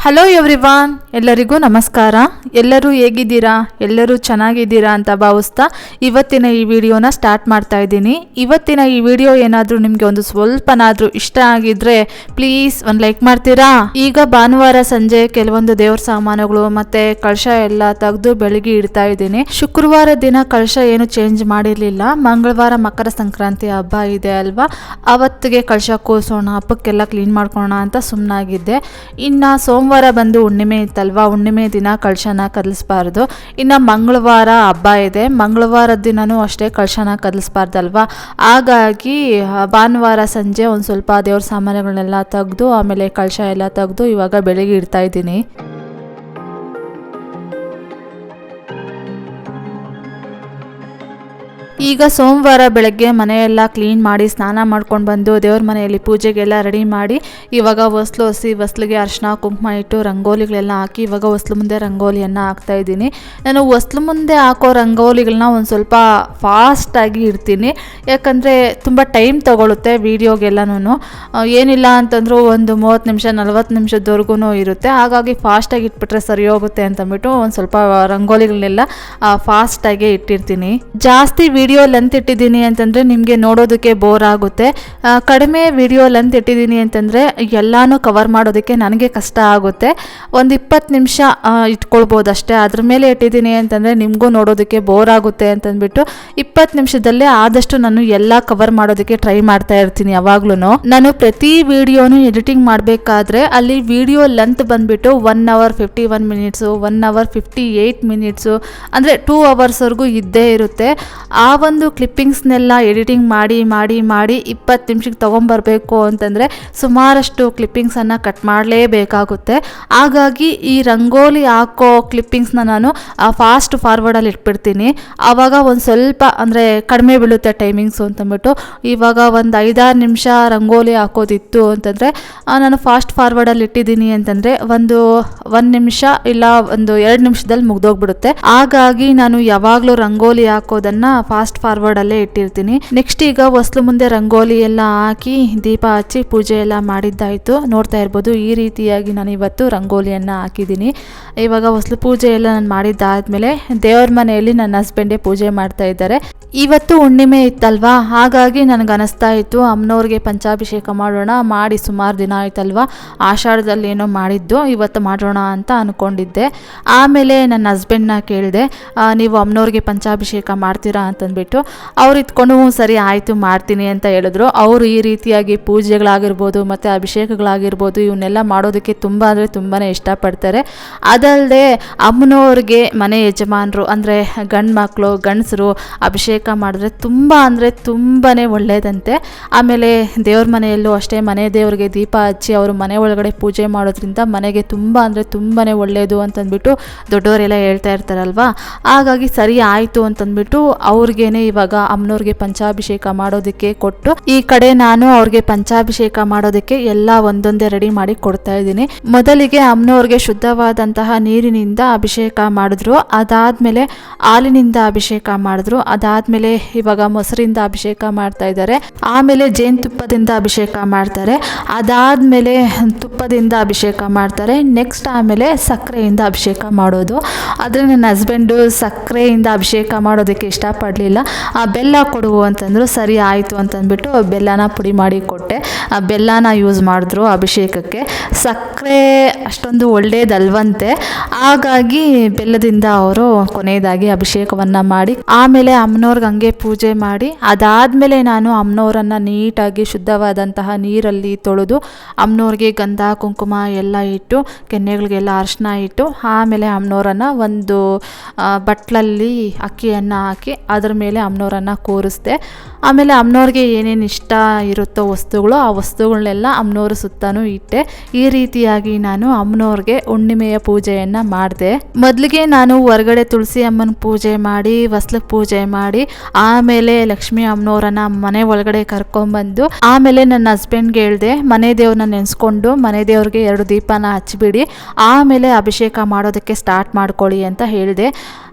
Hello everyone, ಎಲ್ಲರಿಗೂ ನಮಸ್ಕಾರ. ಎಲ್ಲರೂ ಹೇಗಿದ್ದೀರಾ? ಎಲ್ಲರೂ ಚೆನ್ನಾಗಿದ್ದೀರಾ ಅಂತ ಭಾವಿಸ್ತಾ ಇವತ್ತಿನ ಈ ವಿಡಿಯೋನ ಸ್ಟಾರ್ಟ್ ಮಾಡ್ತಾ ಇದ್ದೀನಿ. ಇವತ್ತಿನ ಈ ವಿಡಿಯೋ ಏನಾದರೂ ನಿಮಗೆ ಒಂದು ಸ್ವಲ್ಪನಾದರೂ ಇಷ್ಟ ಆಗಿದ್ರೆ ಪ್ಲೀಸ್ ಒಂದು ಲೈಕ್ ಮಾಡ್ತೀರಾ? ಈಗ ಭಾನುವಾರ ಸಂಜೆ ಕೆಲವೊಂದು ದೇವ್ರ ಸಾಮಾನುಗಳು ಮತ್ತೆ ಕಳಶ ಎಲ್ಲ ತೆಗೆದು ಬೆಳಗ್ಗೆ ಇಡ್ತಾ ಇದ್ದೀನಿ. ಶುಕ್ರವಾರ ದಿನ ಕಳಶ ಏನು ಚೇಂಜ್ ಮಾಡಿರಲಿಲ್ಲ. ಮಂಗಳವಾರ ಮಕರ ಸಂಕ್ರಾಂತಿ ಹಬ್ಬ ಇದೆ ಅಲ್ವಾ, ಅವತ್ತಿಗೆ ಕಳಶ ಕೂರಿಸೋಣ, ಹಬ್ಬಕ್ಕೆಲ್ಲ ಕ್ಲೀನ್ ಮಾಡ್ಕೋಣ ಅಂತ ಸುಮ್ಮನಾಗಿದ್ದೆ. ಇನ್ನು ಸೋಮವಾರ ಬಂದು ಹುಣ್ಣಿಮೆ ಇತ್ತಲ್ವಾ, ಹುಣ್ಣಿಮೆ ದಿನ ಕಳಶನ ಕದಲಿಸ್ಬಾರ್ದು. ಇನ್ನು ಮಂಗಳವಾರ ಹಬ್ಬ ಇದೆ, ಮಂಗಳವಾರದ ದಿನನೂ ಅಷ್ಟೇ ಕಳಶನ ಕದಲಿಸ್ಬಾರ್ದಲ್ವಾ. ಹಾಗಾಗಿ ಭಾನುವಾರ ಸಂಜೆ ಒಂದು ಸ್ವಲ್ಪ ದೇವ್ರ ಸಾಮಾನುಗಳನ್ನೆಲ್ಲ ತೆಗೆದು ಆಮೇಲೆ ಕಳಶ ಎಲ್ಲ ತೆಗೆದು ಇವಾಗ ಬೆಳಗ್ಗೆ ಇಡ್ತಾ ಇದ್ದೀನಿ. ಈಗ ಸೋಮವಾರ ಬೆಳಗ್ಗೆ ಮನೆಯೆಲ್ಲ ಕ್ಲೀನ್ ಮಾಡಿ ಸ್ನಾನ ಮಾಡ್ಕೊಂಡು ಬಂದು ದೇವ್ರ ಮನೆಯಲ್ಲಿ ಪೂಜೆಗೆಲ್ಲ ರೆಡಿ ಮಾಡಿ ಇವಾಗ ಹೊಸ್ಲು ಒಸಿ ಹೊಸ್ಲಿಗೆ ಅರಿಶಿನ ಕುಂಕುಮ ಇಟ್ಟು ರಂಗೋಲಿಗಳೆಲ್ಲ ಹಾಕಿ ಇವಾಗ ಹೊಸ್ಲು ಮುಂದೆ ರಂಗೋಲಿಯನ್ನು ಹಾಕ್ತಾ ಇದ್ದೀನಿ. ನಾನು ಹೊಸ್ಲು ಮುಂದೆ ಹಾಕೋ ರಂಗೋಲಿಗಳನ್ನ ಒಂದು ಸ್ವಲ್ಪ ಫಾಸ್ಟಾಗಿ ಇಡ್ತೀನಿ, ಯಾಕಂದರೆ ತುಂಬ ಟೈಮ್ ತೊಗೊಳುತ್ತೆ ವೀಡಿಯೋಗೆಲ್ಲನೂ. ಏನಿಲ್ಲ ಅಂತಂದರೂ ಒಂದು 30 ನಿಮಿಷ 40 ನಿಮಿಷದವರೆಗೂ ಇರುತ್ತೆ. ಹಾಗಾಗಿ ಫಾಸ್ಟಾಗಿ ಇಟ್ಬಿಟ್ರೆ ಸರಿ ಹೋಗುತ್ತೆ ಅಂತಂದ್ಬಿಟ್ಟು ಒಂದು ಸ್ವಲ್ಪ ರಂಗೋಲಿಗಳನ್ನೆಲ್ಲ ಫಾಸ್ಟಾಗಿ ಇಟ್ಟಿರ್ತೀನಿ. ಜಾಸ್ತಿ ವಿಡಿಯೋ ಲೆಂತ್ ಇಟ್ಟಿದ್ದೀನಿ ಅಂತಂದರೆ ನಿಮಗೆ ನೋಡೋದಕ್ಕೆ ಬೋರ್ ಆಗುತ್ತೆ. ಕಡಿಮೆ ವಿಡಿಯೋ ಲೆಂತ್ ಇಟ್ಟಿದ್ದೀನಿ ಅಂತಂದರೆ ಎಲ್ಲನೂ ಕವರ್ ಮಾಡೋದಕ್ಕೆ ನನಗೆ ಕಷ್ಟ ಆಗುತ್ತೆ. ಒಂದು 20 ನಿಮಿಷ ಇಟ್ಕೊಳ್ಬೋದು ಅಷ್ಟೇ. ಅದ್ರ ಮೇಲೆ ಇಟ್ಟಿದ್ದೀನಿ ಅಂತಂದರೆ ನಿಮಗೂ ನೋಡೋದಕ್ಕೆ ಬೋರ್ ಆಗುತ್ತೆ ಅಂತಂದ್ಬಿಟ್ಟು 20 ನಿಮಿಷದಲ್ಲೇ ಆದಷ್ಟು ನಾನು ಎಲ್ಲ ಕವರ್ ಮಾಡೋದಕ್ಕೆ ಟ್ರೈ ಮಾಡ್ತಾ ಇರ್ತೀನಿ. ಯಾವಾಗ್ಲೂ ನಾನು ಪ್ರತಿ ವಿಡಿಯೋನು ಎಡಿಟಿಂಗ್ ಮಾಡಬೇಕಾದ್ರೆ ಅಲ್ಲಿ ವಿಡಿಯೋ ಲೆಂತ್ ಬಂದುಬಿಟ್ಟು 1 hour 51 minutes, 1 hour 58 minutes, ಅಂದರೆ 2 hours ಇದ್ದೇ ಇರುತ್ತೆ. ಆ ಒಂದು ಕ್ಲಿಪ್ಪಿಂಗ್ಸ್ನೆಲ್ಲ ಎಡಿಟಿಂಗ್ ಮಾಡಿ ಮಾಡಿ ಮಾಡಿ 20 ನಿಮಿಷಕ್ಕೆ ತೊಗೊಂಬರ್ಬೇಕು ಅಂತಂದರೆ ಸುಮಾರಷ್ಟು ಕ್ಲಿಪ್ಪಿಂಗ್ಸನ್ನು ಕಟ್ ಮಾಡಲೇಬೇಕಾಗುತ್ತೆ. ಹಾಗಾಗಿ ಈ ರಂಗೋಲಿ ಹಾಕೋ ಕ್ಲಿಪ್ಪಿಂಗ್ಸ್ನ ನಾನು ಫಾಸ್ಟ್ ಫಾರ್ವರ್ಡಲ್ಲಿ ಇಟ್ಬಿಡ್ತೀನಿ. ಆವಾಗ ಒಂದು ಸ್ವಲ್ಪ ಅಂದರೆ ಕಡಿಮೆ ಬೀಳುತ್ತೆ ಟೈಮಿಂಗ್ಸು ಅಂತಂದ್ಬಿಟ್ಟು. ಇವಾಗ ಒಂದು 5-6 ನಿಮಿಷ ರಂಗೋಲಿ ಹಾಕೋದಿತ್ತು ಅಂತಂದರೆ ನಾನು ಫಾಸ್ಟ್ ಫಾರ್ವರ್ಡಲ್ಲಿ ಇಟ್ಟಿದ್ದೀನಿ ಅಂತಂದರೆ ಒಂದು 1 ನಿಮಿಷ ಇಲ್ಲ ಒಂದು 2 ನಿಮಿಷದಲ್ಲಿ ಮುಗ್ದೋಗ್ಬಿಡುತ್ತೆ. ಹಾಗಾಗಿ ನಾನು ಯಾವಾಗಲೂ ರಂಗೋಲಿ ಹಾಕೋದನ್ನು ಫಾಸ್ಟ್ ಫಾರ್ವರ್ಡಲ್ಲೇ ಇಟ್ಟಿರ್ತೀನಿ. ನೆಕ್ಸ್ಟ್ ಈಗ ಹೊಸ್ಲು ಮುಂದೆ ರಂಗೋಲಿ ಎಲ್ಲ ಹಾಕಿ ದೀಪ ಹಚ್ಚಿ ಪೂಜೆ ಎಲ್ಲ ಮಾಡಿದ್ದಾಯಿತು. ನೋಡ್ತಾ ಇರ್ಬೋದು ಈ ರೀತಿಯಾಗಿ ನಾನು ಇವತ್ತು ರಂಗೋಲಿಯನ್ನು ಹಾಕಿದ್ದೀನಿ. ಇವಾಗ ಹೊಸ್ಲು ಪೂಜೆ ಎಲ್ಲ ನಾನು ಮಾಡಿದ್ದಾದಮೇಲೆ ದೇವ್ರ ಮನೆಯಲ್ಲಿ ನನ್ನ ಹಸ್ಬೆಂಡೇ ಪೂಜೆ ಮಾಡ್ತಾ ಇದ್ದಾರೆ. ಇವತ್ತು ಹುಣ್ಣಿಮೆ ಇತ್ತಲ್ವಾ, ಹಾಗಾಗಿ ನನಗೆ ಅನಿಸ್ತಾ ಇತ್ತು ಅಮ್ಮನವ್ರಿಗೆ ಪಂಚಾಭಿಷೇಕ ಮಾಡೋಣ, ಮಾಡಿ ಸುಮಾರು ದಿನ ಆಯ್ತಲ್ವಾ, ಆಷಾಢದಲ್ಲಿ ಏನೋ ಮಾಡಿದ್ದು, ಇವತ್ತು ಮಾಡೋಣ ಅಂತ ಅಂದ್ಕೊಂಡಿದ್ದೆ. ಆಮೇಲೆ ನನ್ನ ಹಸ್ಬೆಂಡ್ನ ಕೇಳಿದೆ, ನೀವು ಅಮ್ಮನವ್ರಿಗೆ ಪಂಚಾಭಿಷೇಕ ಮಾಡ್ತೀರಾ ಅಂತಂದ್ಬಿಟ್ಟು. ಅವ್ರು ಇತ್ಕೊಂಡು ಸರಿ ಆಯಿತು ಮಾಡ್ತೀನಿ ಅಂತ ಹೇಳಿದ್ರು. ಅವರು ಈ ರೀತಿಯಾಗಿ ಪೂಜೆಗಳಾಗಿರ್ಬೋದು ಮತ್ತು ಅಭಿಷೇಕಗಳಾಗಿರ್ಬೋದು ಇವನ್ನೆಲ್ಲ ಮಾಡೋದಕ್ಕೆ ತುಂಬ ಅಂದರೆ ತುಂಬಾ ಇಷ್ಟಪಡ್ತಾರೆ. ಅದಲ್ಲದೆ ಅಮ್ಮನವ್ರಿಗೆ ಮನೆ ಯಜಮಾನರು ಅಂದರೆ ಗಂಡು ಮಕ್ಕಳು ಗಂಡಸರು ಅಭಿಷೇಕ ಮಾಡಿದ್ರೆ ತುಂಬ ಅಂದರೆ ತುಂಬಾ ಒಳ್ಳೆಯದಂತೆ. ಆಮೇಲೆ ದೇವ್ರ ಮನೆಯಲ್ಲೂ ಅಷ್ಟೇ ಮನೆ ದೇವ್ರಿಗೆ ದೀಪ ಹಚ್ಚಿ ಅವರು ಮನೆ ಒಳಗಡೆ ಪೂಜೆ ಮಾಡೋದ್ರಿಂದ ಮನೆಗೆ ತುಂಬ ಅಂದರೆ ತುಂಬಾ ಒಳ್ಳೆಯದು ಅಂತಂದ್ಬಿಟ್ಟು ದೊಡ್ಡವರೆಲ್ಲ ಹೇಳ್ತಾ ಇರ್ತಾರಲ್ವ. ಹಾಗಾಗಿ ಸರಿ ಆಯಿತು ಅಂತಂದ್ಬಿಟ್ಟು ಅವ್ರಿಗೇನೆ ಇವಾಗ ಅಮ್ಮನವ್ರಿಗೆ ಪಂಚಾಭಿಷೇಕ ಮಾಡೋದಕ್ಕೆ ಕೊಟ್ಟು ಈ ಕಡೆ ನಾನು ಅವ್ರಿಗೆ ಪಂಚಾಭಿಷೇಕ ಮಾಡೋದಕ್ಕೆ ಎಲ್ಲ ಒಂದೊಂದೇ ರೆಡಿ ಮಾಡಿ ಕೊಡ್ತಾ ಇದ್ದೀನಿ. ಮೊದಲಿಗೆ ಅಮ್ಮನವ್ರಿಗೆ ಶುದ್ಧವಾದಂತಹ ನೀರಿನಿಂದ ಅಭಿಷೇಕ ಮಾಡಿದ್ರು, ಅದಾದ್ಮೇಲೆ ಹಾಲಿನಿಂದ ಅಭಿಷೇಕ ಮಾಡಿದ್ರು, ಅದಾದ್ಮೇಲೆ ಇವಾಗ ಮೊಸರಿಂದ ಅಭಿಷೇಕ ಮಾಡ್ತಾ ಇದ್ದಾರೆ, ಆಮೇಲೆ ಜೇನುತುಪ್ಪದಿಂದ ಅಭಿಷೇಕ ಮಾಡ್ತಾರೆ, ಅದಾದ್ಮೇಲೆ ತುಪ್ಪದಿಂದ ಅಭಿಷೇಕ ಮಾಡ್ತಾರೆ, ನೆಕ್ಸ್ಟ್ ಆಮೇಲೆ ಸಕ್ಕರೆಯಿಂದ ಅಭಿಷೇಕ ಮಾಡೋದು. ಆದರೆ ನನ್ನ ಹಸ್ಬೆಂಡು ಸಕ್ಕರೆಯಿಂದ ಅಭಿಷೇಕ ಮಾಡೋದಕ್ಕೆ ಇಷ್ಟಪಡಲಿಲ್ಲ. ಬೆಲ್ಲ ಕೊಡು ಅಂತಂದರು. ಸರಿ ಆಯಿತು ಅಂತಂದ್ಬಿಟ್ಟು ಬೆಲ್ಲನ ಪುಡಿ ಮಾಡಿ ಕೊಟ್ಟೆ. ಬೆಲ್ಲನ ಯೂಸ್ ಮಾಡಿದ್ರು ಅಭಿಷೇಕಕ್ಕೆ. ಸಕ್ಕರೆ ಅಷ್ಟೊಂದು ಒಳ್ಳೆಯದಲ್ವಂತೆ, ಹಾಗಾಗಿ ಬೆಲ್ಲದಿಂದ ಅವರು ಕೊನೆಯದಾಗಿ ಅಭಿಷೇಕವನ್ನು ಮಾಡಿ ಆಮೇಲೆ ಅಮ್ಮನವ್ರಿಗೆ ಹಂಗೆ ಪೂಜೆ ಮಾಡಿ ಅದಾದಮೇಲೆ ನಾನು ಅಮ್ಮನವರನ್ನು ನೀಟಾಗಿ ಶುದ್ಧವಾದಂತಹ ನೀರಲ್ಲಿ ತೊಳೆದು ಅಮ್ಮನವ್ರಿಗೆ ಗಂಧ ಕುಂಕುಮ ಎಲ್ಲ ಇಟ್ಟು ಕೆನ್ನೆಗಳಿಗೆಲ್ಲ ಅರಿಶಿನ ಇಟ್ಟು ಆಮೇಲೆ ಅಮ್ಮನವರನ್ನು ಒಂದು ಬಟ್ಲಲ್ಲಿ ಅಕ್ಕಿಯನ್ನು ಹಾಕಿ ಅದ್ರ ಮೇಲೆ ಅಮ್ಮನವರನ್ನು ಕೂರಿಸ್ದೆ. ಆಮೇಲೆ ಅಮ್ಮನವ್ರಿಗೆ ಏನೇನು ಇಷ್ಟ ಇರುತ್ತೋ ವಸ್ತುಗಳು ಆ ವಸ್ತುಗಳನ್ನೆಲ್ಲ ಅಮ್ಮನವ್ರ ಸುತ್ತನೂ ಇಟ್ಟೆ. ಈ ರೀತಿಯಾಗಿ ನಾನು ಅಮ್ಮನವ್ರಿಗೆ ಹುಣ್ಣಿಮೆಯ ಪೂಜೆಯನ್ನು ಮಾಡಿದೆ. ಮೊದಲಿಗೆ ನಾನು ಹೊರಗಡೆ ತುಳಸಿ ಅಮ್ಮನ ಪೂಜೆ ಮಾಡಿ ಹೊಸ್ಲಿಗೆ ಪೂಜೆ ಮಾಡಿ ಆಮೇಲೆ ಲಕ್ಷ್ಮೀ ಅಮ್ಮನವರನ್ನ ಮನೆ ಒಳಗಡೆ ಕರ್ಕೊಂಡ್ಬಂದು ಆಮೇಲೆ ನನ್ನ ಹಸ್ಬೆಂಡ್ಗೆ ಹೇಳಿದೆ ಮನೆ ದೇವ್ರನ್ನ ನೆನೆಸ್ಕೊಂಡು ಮನೆ ದೇವ್ರಿಗೆ 2 ದೀಪನ ಹಚ್ಚಿಬಿಡಿ, ಆಮೇಲೆ ಅಭಿಷೇಕ ಮಾಡೋದಕ್ಕೆ ಸ್ಟಾರ್ಟ್ ಮಾಡ್ಕೊಳ್ಳಿ ಅಂತ ಹೇಳಿದೆ.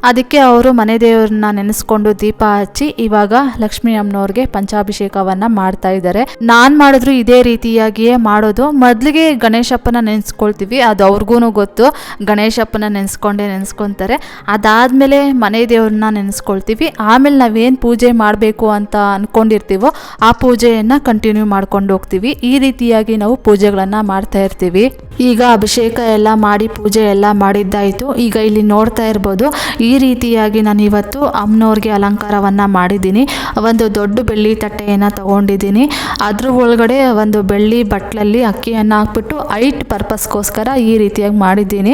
ಅದಕ್ಕೆ ಅವರು ಮನೆ ದೇವ್ರನ್ನ ನೆನೆಸ್ಕೊಂಡು ದೀಪ ಹಚ್ಚಿ ಇವಾಗ ಲಕ್ಷ್ಮೀ ಅಮ್ಮನವ್ರಿಗೆ ಪಂಚಾಭಿಷೇಕವನ್ನು ಮಾಡ್ತಾ ಇದ್ದಾರೆ. ನಾನು ಮಾಡಿದ್ರು ಇದೇ ರೀತಿಯಾಗಿಯೇ ಮಾಡೋದು. ಮೊದಲಿಗೆ ಗಣೇಶಪ್ಪನ ನೆನೆಸ್ಕೊಳ್ತೀವಿ, ಅದು ಅವ್ರಿಗೂ ಗೊತ್ತು, ಗಣೇಶಪ್ಪನ ನೆನೆಸ್ಕೊಂತಾರೆ. ಅದಾದಮೇಲೆ ಮನೆ ದೇವ್ರನ್ನ ನೆನೆಸ್ಕೊಳ್ತೀವಿ. ಆಮೇಲೆ ನಾವೇನು ಪೂಜೆ ಮಾಡಬೇಕು ಅಂತ ಅಂದ್ಕೊಂಡಿರ್ತೀವೋ ಆ ಪೂಜೆಯನ್ನು ಕಂಟಿನ್ಯೂ ಮಾಡ್ಕೊಂಡು ಹೋಗ್ತೀವಿ. ಈ ರೀತಿಯಾಗಿ ನಾವು ಪೂಜೆಗಳನ್ನು ಮಾಡ್ತಾ ಇರ್ತೀವಿ. ಈಗ ಅಭಿಷೇಕ ಎಲ್ಲ ಮಾಡಿ ಪೂಜೆ ಎಲ್ಲ ಮಾಡಿದ್ದಾಯಿತು. ಈಗ ಇಲ್ಲಿ ನೋಡ್ತಾ ಇರ್ಬೋದು, ಈ ರೀತಿಯಾಗಿ ನಾನು ಇವತ್ತು ಅಮ್ಮನವ್ರಿಗೆ ಅಲಂಕಾರವನ್ನು ಮಾಡಿದ್ದೀನಿ. ಒಂದು ದೊಡ್ಡ ಬೆಳ್ಳಿ ತಟ್ಟೆಯನ್ನು ತಗೊಂಡಿದ್ದೀನಿ. ಅದ್ರ ಒಳಗಡೆ ಒಂದು ಬೆಳ್ಳಿ ಬಟ್ಲಲ್ಲಿ ಅಕ್ಕಿಯನ್ನು ಹಾಕ್ಬಿಟ್ಟು ಐಟ್ ಪರ್ಪಸ್ಗೋಸ್ಕರ ಈ ರೀತಿಯಾಗಿ ಮಾಡಿದ್ದೀನಿ.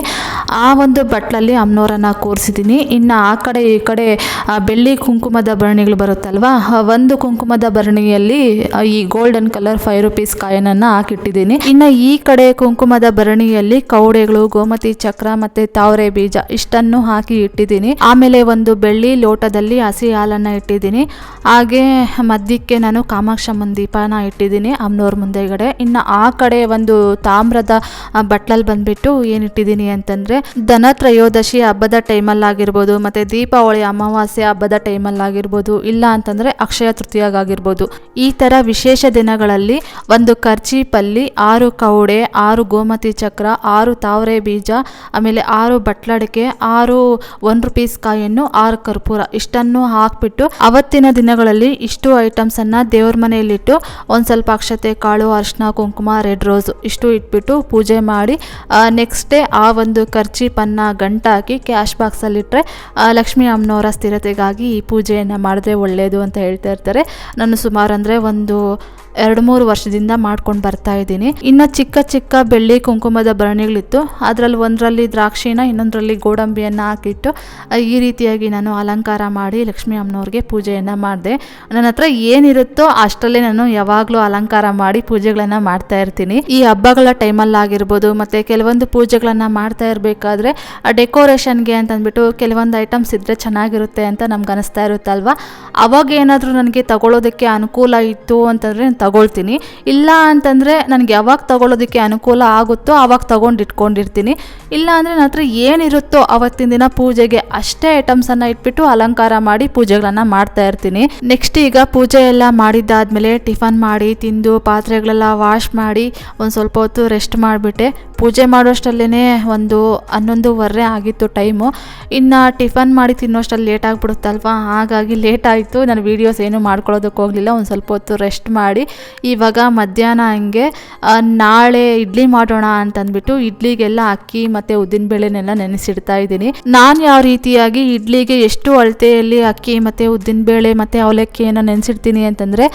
ಆ ಒಂದು ಬಟ್ಲಲ್ಲಿ ಅಮ್ಮನವರನ್ನು ಕೂರಿಸಿದ್ದೀನಿ. ಇನ್ನು ಆ ಕಡೆ ಈ ಕಡೆ ಬೆಳ್ಳಿ ಕುಂಕುಮದ ಭರಣಿಗಳು ಬರುತ್ತಲ್ವ, ಒಂದು ಕುಂಕುಮದ ಭರಣಿಯಲ್ಲಿ ಈ ಗೋಲ್ಡನ್ ಕಲರ್ 5 ರೂಪೀಸ್ ಕಾಯಿನನ್ನು ಹಾಕಿಟ್ಟಿದ್ದೀನಿ. ಇನ್ನು ಈ ಕಡೆ ಕುಂಕುಮದ ಭರಣಿಯಲ್ಲಿ ಕೌಡೆಗಳು, ಗೋಮತಿ ಚಕ್ರ ಮತ್ತೆ ತಾವರೆ ಬೀಜ ಇಷ್ಟನ್ನು ಹಾಕಿ ಇಟ್ಟಿದ್ದೀನಿ. ಆಮೇಲೆ ಒಂದು ಬೆಳ್ಳಿ ಲೋಟದಲ್ಲಿ ಹಸಿ ಹಾಲನ್ನು ಇಟ್ಟಿದ್ದೀನಿ. ಹಾಗೆ ಮಧ್ಯಕ್ಕೆ ನಾನು ಕಾಮಾಕ್ಷಮ್ಮನ ದೀಪನ ಇಟ್ಟಿದ್ದೀನಿ ಅಮ್ಮನವ್ರ ಮುಂದೆಗಡೆ. ಇನ್ನು ಆ ಕಡೆ ಒಂದು ತಾಮ್ರದ ಬಟ್ಲಲ್ಲಿ ಬಂದ್ಬಿಟ್ಟು ಏನಿಟ್ಟಿದ್ದೀನಿ ಅಂತಂದರೆ ಧನತ್ರಯೋದಶಿ ಹಬ್ಬದ ಟೈಮಲ್ಲಾಗಿರ್ಬೋದು, ಮತ್ತು ದೀಪಾವಳಿ ಅಮಾವಾಸ್ಯೆ ಹಬ್ಬದ ಟೈಮಲ್ಲಾಗಿರ್ಬೋದು, ಇಲ್ಲ ಅಂತಂದರೆ ಅಕ್ಷಯ ತೃತೀಯಾಗಿರ್ಬೋದು, ಈ ಥರ ವಿಶೇಷ ದಿನಗಳಲ್ಲಿ ಒಂದು ಕರ್ಚೀಪಲ್ಲಿ 6 ಕೌಡೆ, 6 ಗೋಮತಿ ಚಕ್ರ, 6 ತಾವರೆ ಬೀಜ, ಆಮೇಲೆ 6 ಬಟ್ಲಡಿಕೆ, 6 1 ರೂಪೀಸ್ ಕಾಯನ್ನು, 6 ಕರ್ಪೂರ ಇಷ್ಟನ್ನು ಹಾಕ್ಬಿಟ್ಟು ಅವತ್ತಿನ ದಿನಗಳಲ್ಲಿ ಇಷ್ಟು ಐಟಮ್ಸನ್ನು ದೇವ್ರ ಮನೆಯಲ್ಲಿಟ್ಟು ಒಂದು ಸ್ವಲ್ಪ ಅಕ್ಷತೆ ಕಾಳು, ಅರಿಶಿನ, ಕುಂಕುಮ, ರೆಡ್ ರೋಸು ಇಷ್ಟು ಇಟ್ಬಿಟ್ಟು ಪೂಜೆ ಮಾಡಿ ನೆಕ್ಸ್ಟ್ ಡೇ ಆ ಒಂದು ಖರ್ಚೀಪನ್ನು ಗಂಟಾಕಿ ಕ್ಯಾಶ್ ಬಾಕ್ಸಲ್ಲಿಟ್ಟರೆ ಲಕ್ಷ್ಮೀ ಅಮ್ಮನವರ ಸ್ಥಿರತೆಗಾಗಿ ಈ ಪೂಜೆಯನ್ನು ಮಾಡಿದ್ರೆ ಒಳ್ಳೆಯದು ಅಂತ ಹೇಳ್ತಾ ಇರ್ತಾರೆ. ನಾನು ಸುಮಾರು ಅಂದರೆ ಒಂದು 2-3 ವರ್ಷದಿಂದ ಮಾಡ್ಕೊಂಡು ಬರ್ತಾ ಇದ್ದೀನಿ. ಇನ್ನು ಚಿಕ್ಕ ಚಿಕ್ಕ ಬೆಳ್ಳಿ ಕುಂಕುಮದ ಭರಣಿಗಳಿತ್ತು, ಅದರಲ್ಲಿ ಒಂದರಲ್ಲಿ ದ್ರಾಕ್ಷಿನ, ಇನ್ನೊಂದರಲ್ಲಿ ಗೋಡಂಬಿಯನ್ನು ಹಾಕಿಟ್ಟು ಈ ರೀತಿಯಾಗಿ ನಾನು ಅಲಂಕಾರ ಮಾಡಿ ಲಕ್ಷ್ಮೀ ಅಮ್ಮನವ್ರಿಗೆ ಪೂಜೆಯನ್ನು ಮಾಡಿದೆ. ನನ್ನ ಹತ್ರ ಏನಿರುತ್ತೋ ಅಷ್ಟರಲ್ಲೇ ನಾನು ಯಾವಾಗಲೂ ಅಲಂಕಾರ ಮಾಡಿ ಪೂಜೆಗಳನ್ನು ಮಾಡ್ತಾ ಇರ್ತೀನಿ. ಈ ಹಬ್ಬಗಳ ಟೈಮಲ್ಲಾಗಿರ್ಬೋದು, ಮತ್ತು ಕೆಲವೊಂದು ಪೂಜೆಗಳನ್ನು ಮಾಡ್ತಾ ಇರಬೇಕಾದ್ರೆ ಡೆಕೋರೇಷನ್ಗೆ ಅಂತಂದ್ಬಿಟ್ಟು ಕೆಲವೊಂದು ಐಟಮ್ಸ್ ಇದ್ದರೆ ಚೆನ್ನಾಗಿರುತ್ತೆ ಅಂತ ನಮ್ಗೆ ಅನಿಸ್ತಾ ಇರುತ್ತಲ್ವ. ಅವಾಗ ಏನಾದರೂ ನನಗೆ ತಗೊಳ್ಳೋದಕ್ಕೆ ಅನುಕೂಲ ಇತ್ತು ಅಂತಂದರೆ ತಗೊಳ್ತೀನಿ. ಇಲ್ಲ ಅಂತಂದರೆ ನನಗೆ ಯಾವಾಗ ತಗೊಳ್ಳೋದಕ್ಕೆ ಅನುಕೂಲ ಆಗುತ್ತೋ ಆವಾಗ ತೊಗೊಂಡು ಇಟ್ಕೊಂಡಿರ್ತೀನಿ. ಇಲ್ಲ ಅಂದರೆ ನನ್ನ ಹತ್ರ ಏನಿರುತ್ತೋ ಅವತ್ತಿನ ದಿನ ಪೂಜೆಗೆ ಅಷ್ಟೇ ಐಟಮ್ಸನ್ನು ಇಟ್ಬಿಟ್ಟು ಅಲಂಕಾರ ಮಾಡಿ ಪೂಜೆಗಳನ್ನು ಮಾಡ್ತಾ ಇರ್ತೀನಿ. ನೆಕ್ಸ್ಟ್ ಈಗ ಪೂಜೆ ಎಲ್ಲ ಮಾಡಿದ್ದಾದಮೇಲೆ ಟಿಫನ್ ಮಾಡಿ ತಿಂದು ಪಾತ್ರೆಗಳೆಲ್ಲ ವಾಶ್ ಮಾಡಿ ಒಂದು ಸ್ವಲ್ಪ ಹೊತ್ತು ರೆಸ್ಟ್ ಮಾಡಿಬಿಟ್ಟೆ. ಪೂಜೆ ಮಾಡೋಷ್ಟಲ್ಲೇ ಒಂದು 11:15 ಆಗಿತ್ತು ಟೈಮು. ಇನ್ನು ಟಿಫನ್ ಮಾಡಿ ತಿನ್ನೋಷ್ಟರಲ್ಲಿ ಲೇಟ್ ಆಗಿಬಿಡುತ್ತಲ್ವ, ಹಾಗಾಗಿ ಲೇಟ್ ಆಯಿತು. ನಾನು ವೀಡಿಯೋಸ್ ಏನು ಮಾಡ್ಕೊಳ್ಳೋದಕ್ಕೆ ಹೋಗಲಿಲ್ಲ. ಒಂದು ಸ್ವಲ್ಪ ಹೊತ್ತು ರೆಸ್ಟ್ ಮಾಡಿ ಇವಾಗ ಮಧ್ಯಾಹ್ನ ಹಂಗೆ ನಾಳೆ ಇಡ್ಲಿ ಮಾಡೋಣ ಅಂತಂದ್ಬಿಟ್ಟು ಇಡ್ಲಿಗೆಲ್ಲ ಅಕ್ಕಿ ಮತ್ತು ಉದ್ದಿನಬೇಳೆನೆಲ್ಲ ನೆನೆಸಿಡ್ತಾ ಇದ್ದೀನಿ. ನಾನು ಯಾವ ರೀತಿಯಾಗಿ ಇಡ್ಲಿಗೆ ಎಷ್ಟು ಅಳತೆಯಲ್ಲಿ ಅಕ್ಕಿ ಮತ್ತು ಉದ್ದಿನಬೇಳೆ ಮತ್ತು ಅವಲಕ್ಕಿಯನ್ನು ನೆನೆಸಿಡ್ತೀನಿ ಅಂತಂದರೆ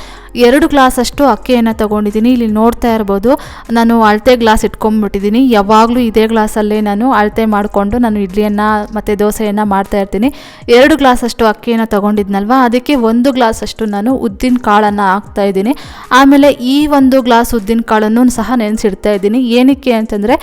2 ಗ್ಲಾಸ್ ಅಷ್ಟು ಅಕ್ಕಿಯನ್ನು ತೊಗೊಂಡಿದ್ದೀನಿ. ಇಲ್ಲಿ ನೋಡ್ತಾ ಇರ್ಬೋದು, ನಾನು ಅಳತೆ ಗ್ಲಾಸ್ ಇಟ್ಕೊಂಡ್ಬಿಟ್ಟಿದ್ದೀನಿ. ಯಾವಾಗಲೂ ಇದೇ ಗ್ಲಾಸಲ್ಲೇ ನಾನು ಅಳತೆ ಮಾಡಿಕೊಂಡು ನಾನು ಇಡ್ಲಿಯನ್ನು ಮತ್ತು ದೋಸೆಯನ್ನು ಮಾಡ್ತಾ ಇರ್ತೀನಿ. 2 ಗ್ಲಾಸ್ ಅಷ್ಟು ಅಕ್ಕಿಯನ್ನು ತೊಗೊಂಡಿದ್ನಲ್ವ, ಅದಕ್ಕೆ 1 ಗ್ಲಾಸ್ ಅಷ್ಟು ನಾನು ಉದ್ದಿನ ಕಾಳನ್ನು ಹಾಕ್ತಾ ಇದ್ದೀನಿ. ಆಮೇಲೆ ಈ 1 ಗ್ಲಾಸ್ ಉದ್ದಿನ ಕಾಳನ್ನು ಸಹ ನೆನೆಸಿಡ್ತಾ ಇದ್ದೀನಿ. ಏನಕ್ಕೆ ಅಂತಂದರೆ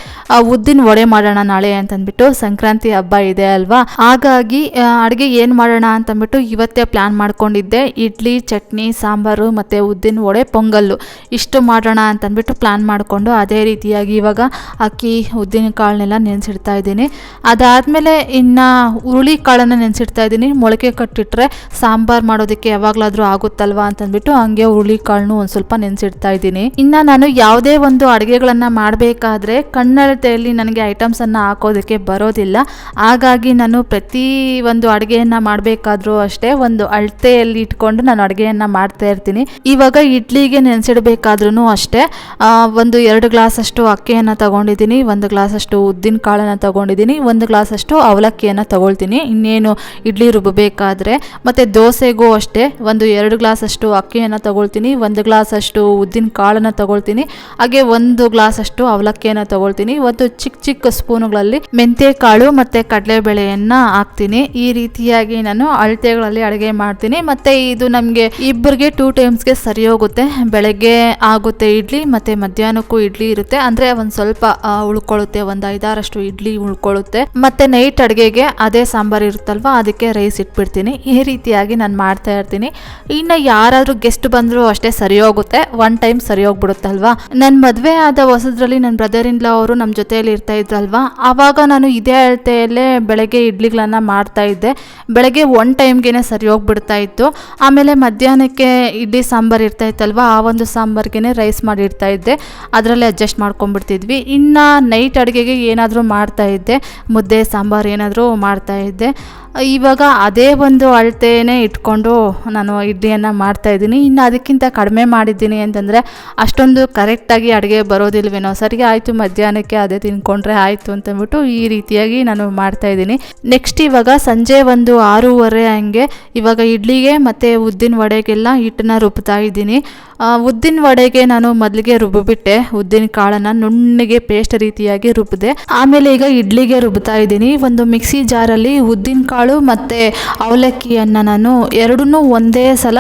ಉದ್ದಿನ ವಡೆ ಮಾಡೋಣ ನಾಳೆ ಅಂತಂದ್ಬಿಟ್ಟು, ಸಂಕ್ರಾಂತಿ ಹಬ್ಬ ಇದೆ ಅಲ್ವಾ, ಹಾಗಾಗಿ ಅಡುಗೆ ಏನು ಮಾಡೋಣ ಅಂತಂದ್ಬಿಟ್ಟು ಇವತ್ತೇ ಪ್ಲ್ಯಾನ್ ಮಾಡ್ಕೊಂಡಿದ್ದೆ. ಇಡ್ಲಿ, ಚಟ್ನಿ, ಸಾಂಬಾರು ಮತ್ತು ಉದ್ದಿನ ವಡೆ, ಪೊಂಗಲ್ಲು ಇಷ್ಟು ಮಾಡೋಣ ಅಂತಂದ್ಬಿಟ್ಟು ಪ್ಲ್ಯಾನ್ ಮಾಡಿಕೊಂಡು ಅದೇ ರೀತಿಯಾಗಿ ಇವಾಗ ಅಕ್ಕಿ, ಉದ್ದಿನ ಕಾಳನ್ನೆಲ್ಲ ನೆನೆಸಿಡ್ತಾ ಇದ್ದೀನಿ. ಅದಾದಮೇಲೆ ಇನ್ನು ಹುರುಳಿ ಕಾಳನ್ನು ನೆನೆಸಿಡ್ತಾ ಇದ್ದೀನಿ. ಮೊಳಕೆ ಕಟ್ಟಿಟ್ರೆ ಸಾಂಬಾರು ಮಾಡೋದಕ್ಕೆ ಯಾವಾಗಲಾದರೂ ಆಗುತ್ತಲ್ವ ಅಂತಂದ್ಬಿಟ್ಟು ಹಂಗೆ ಹುರುಳಿ ಕಾಳನ್ನು ಒಂದು ಸ್ವಲ್ಪ ನೆನೆಸಿಡ್ತಾ ಇದ್ದೀನಿ. ಇನ್ನು ನಾನು ಯಾವುದೇ ಒಂದು ಅಡುಗೆಗಳನ್ನು ಮಾಡಬೇಕಾದ್ರೆ ಕಣ್ಣಳತೆಯಲ್ಲಿ ನನಗೆ ಐಟಮ್ಸನ್ನು ಹಾಕೋದಕ್ಕೆ ಬರೋದಿಲ್ಲ. ಹಾಗಾಗಿ ನಾನು ಪ್ರತಿ ಒಂದು ಅಡುಗೆಯನ್ನು ಮಾಡಬೇಕಾದ್ರೂ ಅಷ್ಟೇ ಒಂದು ಅಳತೆಯಲ್ಲಿ ಇಟ್ಕೊಂಡು ನಾನು ಅಡುಗೆಯನ್ನು ಮಾಡ್ತಾ ಇರ್ತೀನಿ. ಇವಾಗ ಇಡ್ಲಿಗೆ ನೆನೆಸಿಡಬೇಕಾದ್ರೂ ಅಷ್ಟೇ ಒಂದು 2 ಗ್ಲಾಸ್ ಅಷ್ಟು ಅಕ್ಕಿಯನ್ನು ತಗೊಂಡಿದ್ದೀನಿ, 1 ಗ್ಲಾಸ್ ಅಷ್ಟು ಉದ್ದಿನ ಕಾಳನ್ನು ತಗೊಂಡಿದ್ದೀನಿ, 1 ಗ್ಲಾಸ್ ಅಷ್ಟು ಅವಲಕ್ಕಿಯನ್ನು ತಗೊಳ್ತೀನಿ ಇನ್ನೇನು ಇಡ್ಲಿ ರುಬ್ಬಬೇಕಾದ್ರೆ. ಮತ್ತು ದೋಸೆಗೂ ಅಷ್ಟೇ ಒಂದು 2 ಗ್ಲಾಸ್ ಅಷ್ಟು ಅಕ್ಕಿಯನ್ನು ತಗೊಳ್ತೀನಿ, 1 ಗ್ಲಾಸ್ ಅಷ್ಟು ಉದ್ದಿನ ಕಾಳನ್ನು ತಗೊಳ್ತೀನಿ, ಹಾಗೆ 1 ಗ್ಲಾಸ್ ಅಷ್ಟು ಅವಲಕ್ಕಿಯನ್ನು ತಗೊಳ್ತೀನಿ. ಒಂದು ಚಿಕ್ಕ ಚಿಕ್ಕ ಸ್ಪೂನುಗಳಲ್ಲಿ ಮೆಂತ್ಯ ಕಾಳು ಮತ್ತು ಕಡಲೆಬೇಳೆಯನ್ನು ಹಾಕ್ತೀನಿ. ಈ ರೀತಿಯಾಗಿ ನಾನು ಅಳತೆಗಳಲ್ಲಿ ಅಡುಗೆ ಮಾಡ್ತೀನಿ. ಮತ್ತು ಇದು ನಮಗೆ ಇಬ್ಬರಿಗೆ 2 ಟೈಮ್ಸ್ಗೆ ಸರಿ ಹೋಗುತ್ತೆ. ಬೆಳಗ್ಗೆ ಆಗುತ್ತೆ ಇಡ್ಲಿ ಮತ್ತು ಮಧ್ಯಾಹ್ನಕ್ಕೂ ಇಡ್ಲಿ ಇರುತ್ತೆ. ಅಂದರೆ ಒಂದು ಸ್ವಲ್ಪ ಉಳ್ಕೊಳ್ಳುತ್ತೆ, ಒಂದು 5-6 ಇಡ್ಲಿ ಉಳ್ಕೊಳ್ಳುತ್ತೆ. ಮತ್ತೆ ನೈಟ್ ಅಡುಗೆಗೆ ಅದೇ ಸಾಂಬಾರು ಇರುತ್ತಲ್ವ, ಅದಕ್ಕೆ ರೈಸ್ ಇಟ್ಬಿಡ್ತೀನಿ. ಈ ರೀತಿಯಾಗಿ ನಾನು ಮಾಡ್ತಾ ಇರ್ತೀನಿ. ಇನ್ನು ಯಾರಾದರೂ ಗೆಸ್ಟ್ ಬಂದರೂ ಅಷ್ಟೇ ಸರಿ ಹೋಗುತ್ತೆ, ಒನ್ ಟೈಮ್ ಸರಿ ಹೋಗ್ಬಿಡುತ್ತಲ್ವಾ. ನನ್ನ ಮದುವೆ ಆದ ಹೊಸದ್ರಲ್ಲಿ ನನ್ನ ಬ್ರದರ್ ಇನ್ ಲಾ ಅವರು ನಮ್ಮ ಜೊತೆಯಲ್ಲಿ ಇರ್ತಾ ಇದ್ರಲ್ವಾ, ಆವಾಗ ನಾನು ಇದೇ ಅಳತೆಯಲ್ಲೇ ಬೆಳಗ್ಗೆ ಇಡ್ಲಿಗಳನ್ನ ಮಾಡ್ತಾ ಇದ್ದೆ. ಬೆಳಗ್ಗೆ ಒನ್ ಟೈಮ್ಗೆ ಸರಿ ಹೋಗ್ಬಿಡ್ತಾ ಇತ್ತು. ಆಮೇಲೆ ಮಧ್ಯಾಹ್ನಕ್ಕೆ ಇಡ್ಲಿ ಸಾಂಬಾರು ಇರ್ತಾ ಇತ್ತಲ್ವ, ಆ ಒಂದು ಸಾಂಬಾರ್ಗೆ ರೈಸ್ ಮಾಡಿ ಇಡ್ತಾ ಇದ್ದೆ. ಅದರಲ್ಲೇ ಅಡ್ಜಸ್ಟ್ ಮಾಡ್ಕೊಂಡ್ಬಿಡ್ತಿದ್ವಿ. ಇನ್ನು ನೈಟ್ ಅಡುಗೆಗೆ ಏನಾದರೂ ಮಾಡ್ತಾ ಇದ್ದೆ, ಮುದ್ದೆ ಸಾಂಬಾರು ಏನಾದರೂ ಮಾಡ್ತಾ ಇದ್ದೆ. ಇವಾಗ ಅದೇ ಒಂದು ಅಳತೆನೇ ಇಟ್ಕೊಂಡು ನಾನು ಇಡ್ಲಿಯನ್ನು ಮಾಡ್ತಾಯಿದ್ದೀನಿ. ಇನ್ನು ಅದಕ್ಕಿಂತ ಕಡಿಮೆ ಮಾಡಿದ್ದೀನಿ ಅಂತಂದರೆ ಅಷ್ಟೊಂದು ಕರೆಕ್ಟಾಗಿ ಅಡುಗೆ ಬರೋದಿಲ್ವೇನೋ, ಸರಿ ಆಯಿತು ಮಧ್ಯಾಹ್ನಕ್ಕೆ ಅದೇ ತಿನ್ಕೊಂಡ್ರೆ ಆಯಿತು ಅಂತಂದ್ಬಿಟ್ಟು ಈ ರೀತಿಯಾಗಿ ನಾನು ಮಾಡ್ತಾಯಿದ್ದೀನಿ. ನೆಕ್ಸ್ಟ್ ಇವಾಗ ಸಂಜೆ ಒಂದು 6:30 ಹಂಗೆ ಇವಾಗ ಇಡ್ಲಿಗೆ ಮತ್ತು ಉದ್ದಿನ ವಡೆಗೆಲ್ಲ ಹಿಟ್ಟನ್ನ ರುಬ್ತಾ ಇದ್ದೀನಿ. ಉದ್ದಿನ ವಡೆಗೆ ನಾನು ಮೊದಲಿಗೆ ರುಬ್ಬಿಬಿಟ್ಟೆ. ಉದ್ದಿನ ಕಾಳನ್ನು ನುಣ್ಣಗೆ ಪೇಸ್ಟ್ ರೀತಿಯಾಗಿ ರುಬ್ಬಿದೆ. ಆಮೇಲೆ ಈಗ ಇಡ್ಲಿಗೆ ರುಬ್ತಾ ಇದ್ದೀನಿ. ಒಂದು ಮಿಕ್ಸಿ ಜಾರಲ್ಲಿ ಉದ್ದಿನ ಕಾಳು ಮತ್ತು ಅವಲಕ್ಕಿಯನ್ನು ನಾನು ಎರಡನ್ನೂ ಒಂದೇ ಸಲ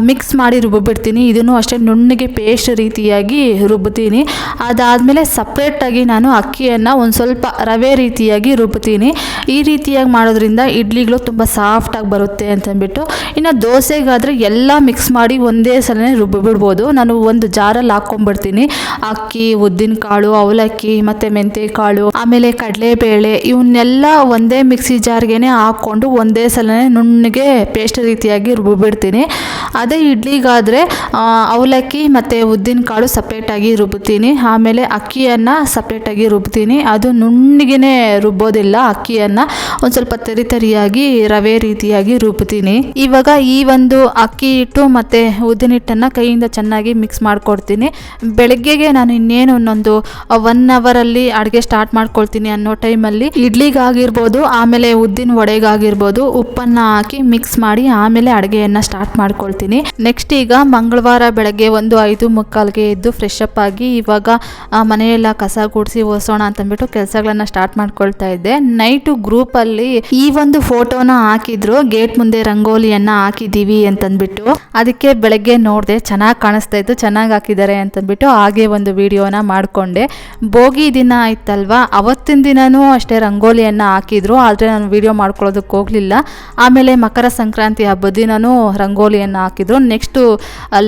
ಮಿಕ್ಸ್ ಮಾಡಿ ರುಬ್ಬಿಬಿಡ್ತೀನಿ. ಇದನ್ನು ಅಷ್ಟೇ ನುಣ್ಣಗೆ ಪೇಸ್ಟ್ ರೀತಿಯಾಗಿ ರುಬ್ತೀನಿ. ಅದಾದಮೇಲೆ ಸಪ್ರೇಟಾಗಿ ನಾನು ಅಕ್ಕಿಯನ್ನು ಒಂದು ಸ್ವಲ್ಪ ರವೆ ರೀತಿಯಾಗಿ ರುಬ್ತೀನಿ. ಈ ರೀತಿಯಾಗಿ ಮಾಡೋದ್ರಿಂದ ಇಡ್ಲಿಗಳು ತುಂಬ ಸಾಫ್ಟಾಗಿ ಬರುತ್ತೆ ಅಂತಂದ್ಬಿಟ್ಟು. ಇನ್ನು ದೋಸೆಗಾದರೆ ಎಲ್ಲ ಮಿಕ್ಸ್ ಮಾಡಿ ಒಂದೇ ಸಲನೇ ರುಬ್ಬಿಬಿಡ್ಬೋದು. ನಾನು ಒಂದು ಜಾರಲ್ಲಿ ಹಾಕ್ಕೊಂಡ್ಬಿಡ್ತೀನಿ. ಅಕ್ಕಿ, ಉದ್ದಿನ ಕಾಳು, ಅವಲಕ್ಕಿ ಮತ್ತು ಮೆಂತ್ಯಕಾಳು, ಆಮೇಲೆ ಕಡಲೆಬೇಳೆ ಇವನ್ನೆಲ್ಲ ಒಂದೇ ಮಿಕ್ಸಿ ಜಾರ್ಗೆ ಹಾಕ್ಕೊಂಡು ಒಂದೇ ಸಲನೇ ನುಣ್ಣಗೆ ಪೇಸ್ಟ್ ರೀತಿಯಾಗಿ ರುಬ್ಬಿಬಿಡ್ತೀನಿ. ಅದೇ ಇಡ್ಲಿಗಾದರೆ ಅವಲಕ್ಕಿ ಮತ್ತು ಉದ್ದಿನ ಕಾಳು ಸಪ್ರೇಟಾಗಿ ರುಬ್ತೀನಿ. ಆಮೇಲೆ ಅಕ್ಕಿಯನ್ನು ಸಪ್ರೇಟಾಗಿ ರುಬ್ತೀನಿ. ಅದು ನುಣ್ಣಗೆ ರುಬ್ಬೋದಿಲ್ಲ, ಅಕ್ಕಿಯನ್ನು ಒಂದು ಸ್ವಲ್ಪ ತರಿಯಾಗಿ ರವೆ ರೀತಿಯಾಗಿ ರುಬ್ತೀನಿ. ಇವಾಗ ಈ ಒಂದು ಅಕ್ಕಿ ಹಿಟ್ಟು ಮತ್ತು ಉದ್ದಿನ ಹಿಟ್ಟನ್ನು ಕೈಯಿಂದ ಚೆನ್ನಾಗಿ ಮಿಕ್ಸ್ ಮಾಡ್ಕೊಡ್ತೀನಿ. ಬೆಳಗ್ಗೆಗೆ ನಾನು ಇನ್ನೇನು ಒಂದೊಂದು 1 ಅವರಲ್ಲಿ ಅಡುಗೆ ಸ್ಟಾರ್ಟ್ ಮಾಡ್ಕೊಳ್ತೀನಿ ಅನ್ನೋ ಟೈಮಲ್ಲಿ ಇಡ್ಲಿಗಾಗಿರ್ಬೋದು, ಆಮೇಲೆ ಉದ್ದಿನ ವಡೆಗಾಗಿರ್ಬೋದು ಉಪ್ಪನ್ನು ಹಾಕಿ ಮಿಕ್ಸ್ ಮಾಡಿ ಆಮೇಲೆ ಅಡುಗೆಯನ್ನು ಸ್ಟಾರ್ಟ್ ಮಾಡ್ಕೊಳ್ತೀನಿ. ನೆಕ್ಸ್ಟ್ ಈಗ ಮಂಗಳವಾರ ಬೆಳಗ್ಗೆ ಒಂದು 5:45ಗೆ ಎದ್ದು ಫ್ರೆಶ್ ಅಪ್ ಆಗಿ ಇವಾಗ ಮನೆಯೆಲ್ಲ ಕಸ ಗುಡಿಸಿ ಒರೆಸೋಣ ಅಂತಂದ್ಬಿಟ್ಟು ಕೆಲಸಗಳನ್ನು ಸ್ಟಾರ್ಟ್ ಮಾಡ್ಕೊಳ್ತಾ ಇದ್ದೆ. ನೈಟು ಗ್ರೂಪಲ್ಲಿ ಈ ಒಂದು ಫೋಟೋನ ಹಾಕಿದ್ರು, ಗೇಟ್ ಮುಂದೆ ರಂಗೋಲಿಯನ್ನು ಹಾಕಿದ್ದೀವಿ ಅಂತಂದ್ಬಿಟ್ಟು. ಅದಕ್ಕೆ ಬೆಳಗ್ಗೆ ನೋಡಿದೆ, ಚೆನ್ನಾಗಿ ಕಾಣಿಸ್ತಾ ಇತ್ತು, ಚೆನ್ನಾಗಿ ಹಾಕಿದ್ದಾರೆ ಅಂತಂದ್ಬಿಟ್ಟು ಹಾಗೆ ಒಂದು ವಿಡಿಯೋನ ಮಾಡಿಕೊಂಡೆ. ಭೋಗಿ ದಿನ ಆಯ್ತಲ್ವಾ, ಅವತ್ತಿನ ದಿನವೂ ಅಷ್ಟೇ ರಂಗೋಲಿಯನ್ನು ಹಾಕಿದ್ರು, ಆದರೆ ನಾನು ವಿಡಿಯೋ ಮಾಡ್ಕೊಳ್ಳೋದಕ್ಕೆ ಹೋಗಲಿಲ್ಲ. ಆಮೇಲೆ ಮಕರ ಸಂಕ್ರಾಂತಿ ಹಬ್ಬದ ದಿನವೂ ರಂಗೋಲಿಯನ್ನು ಹಾಕಿದ್ರು. ನೆಕ್ಸ್ಟು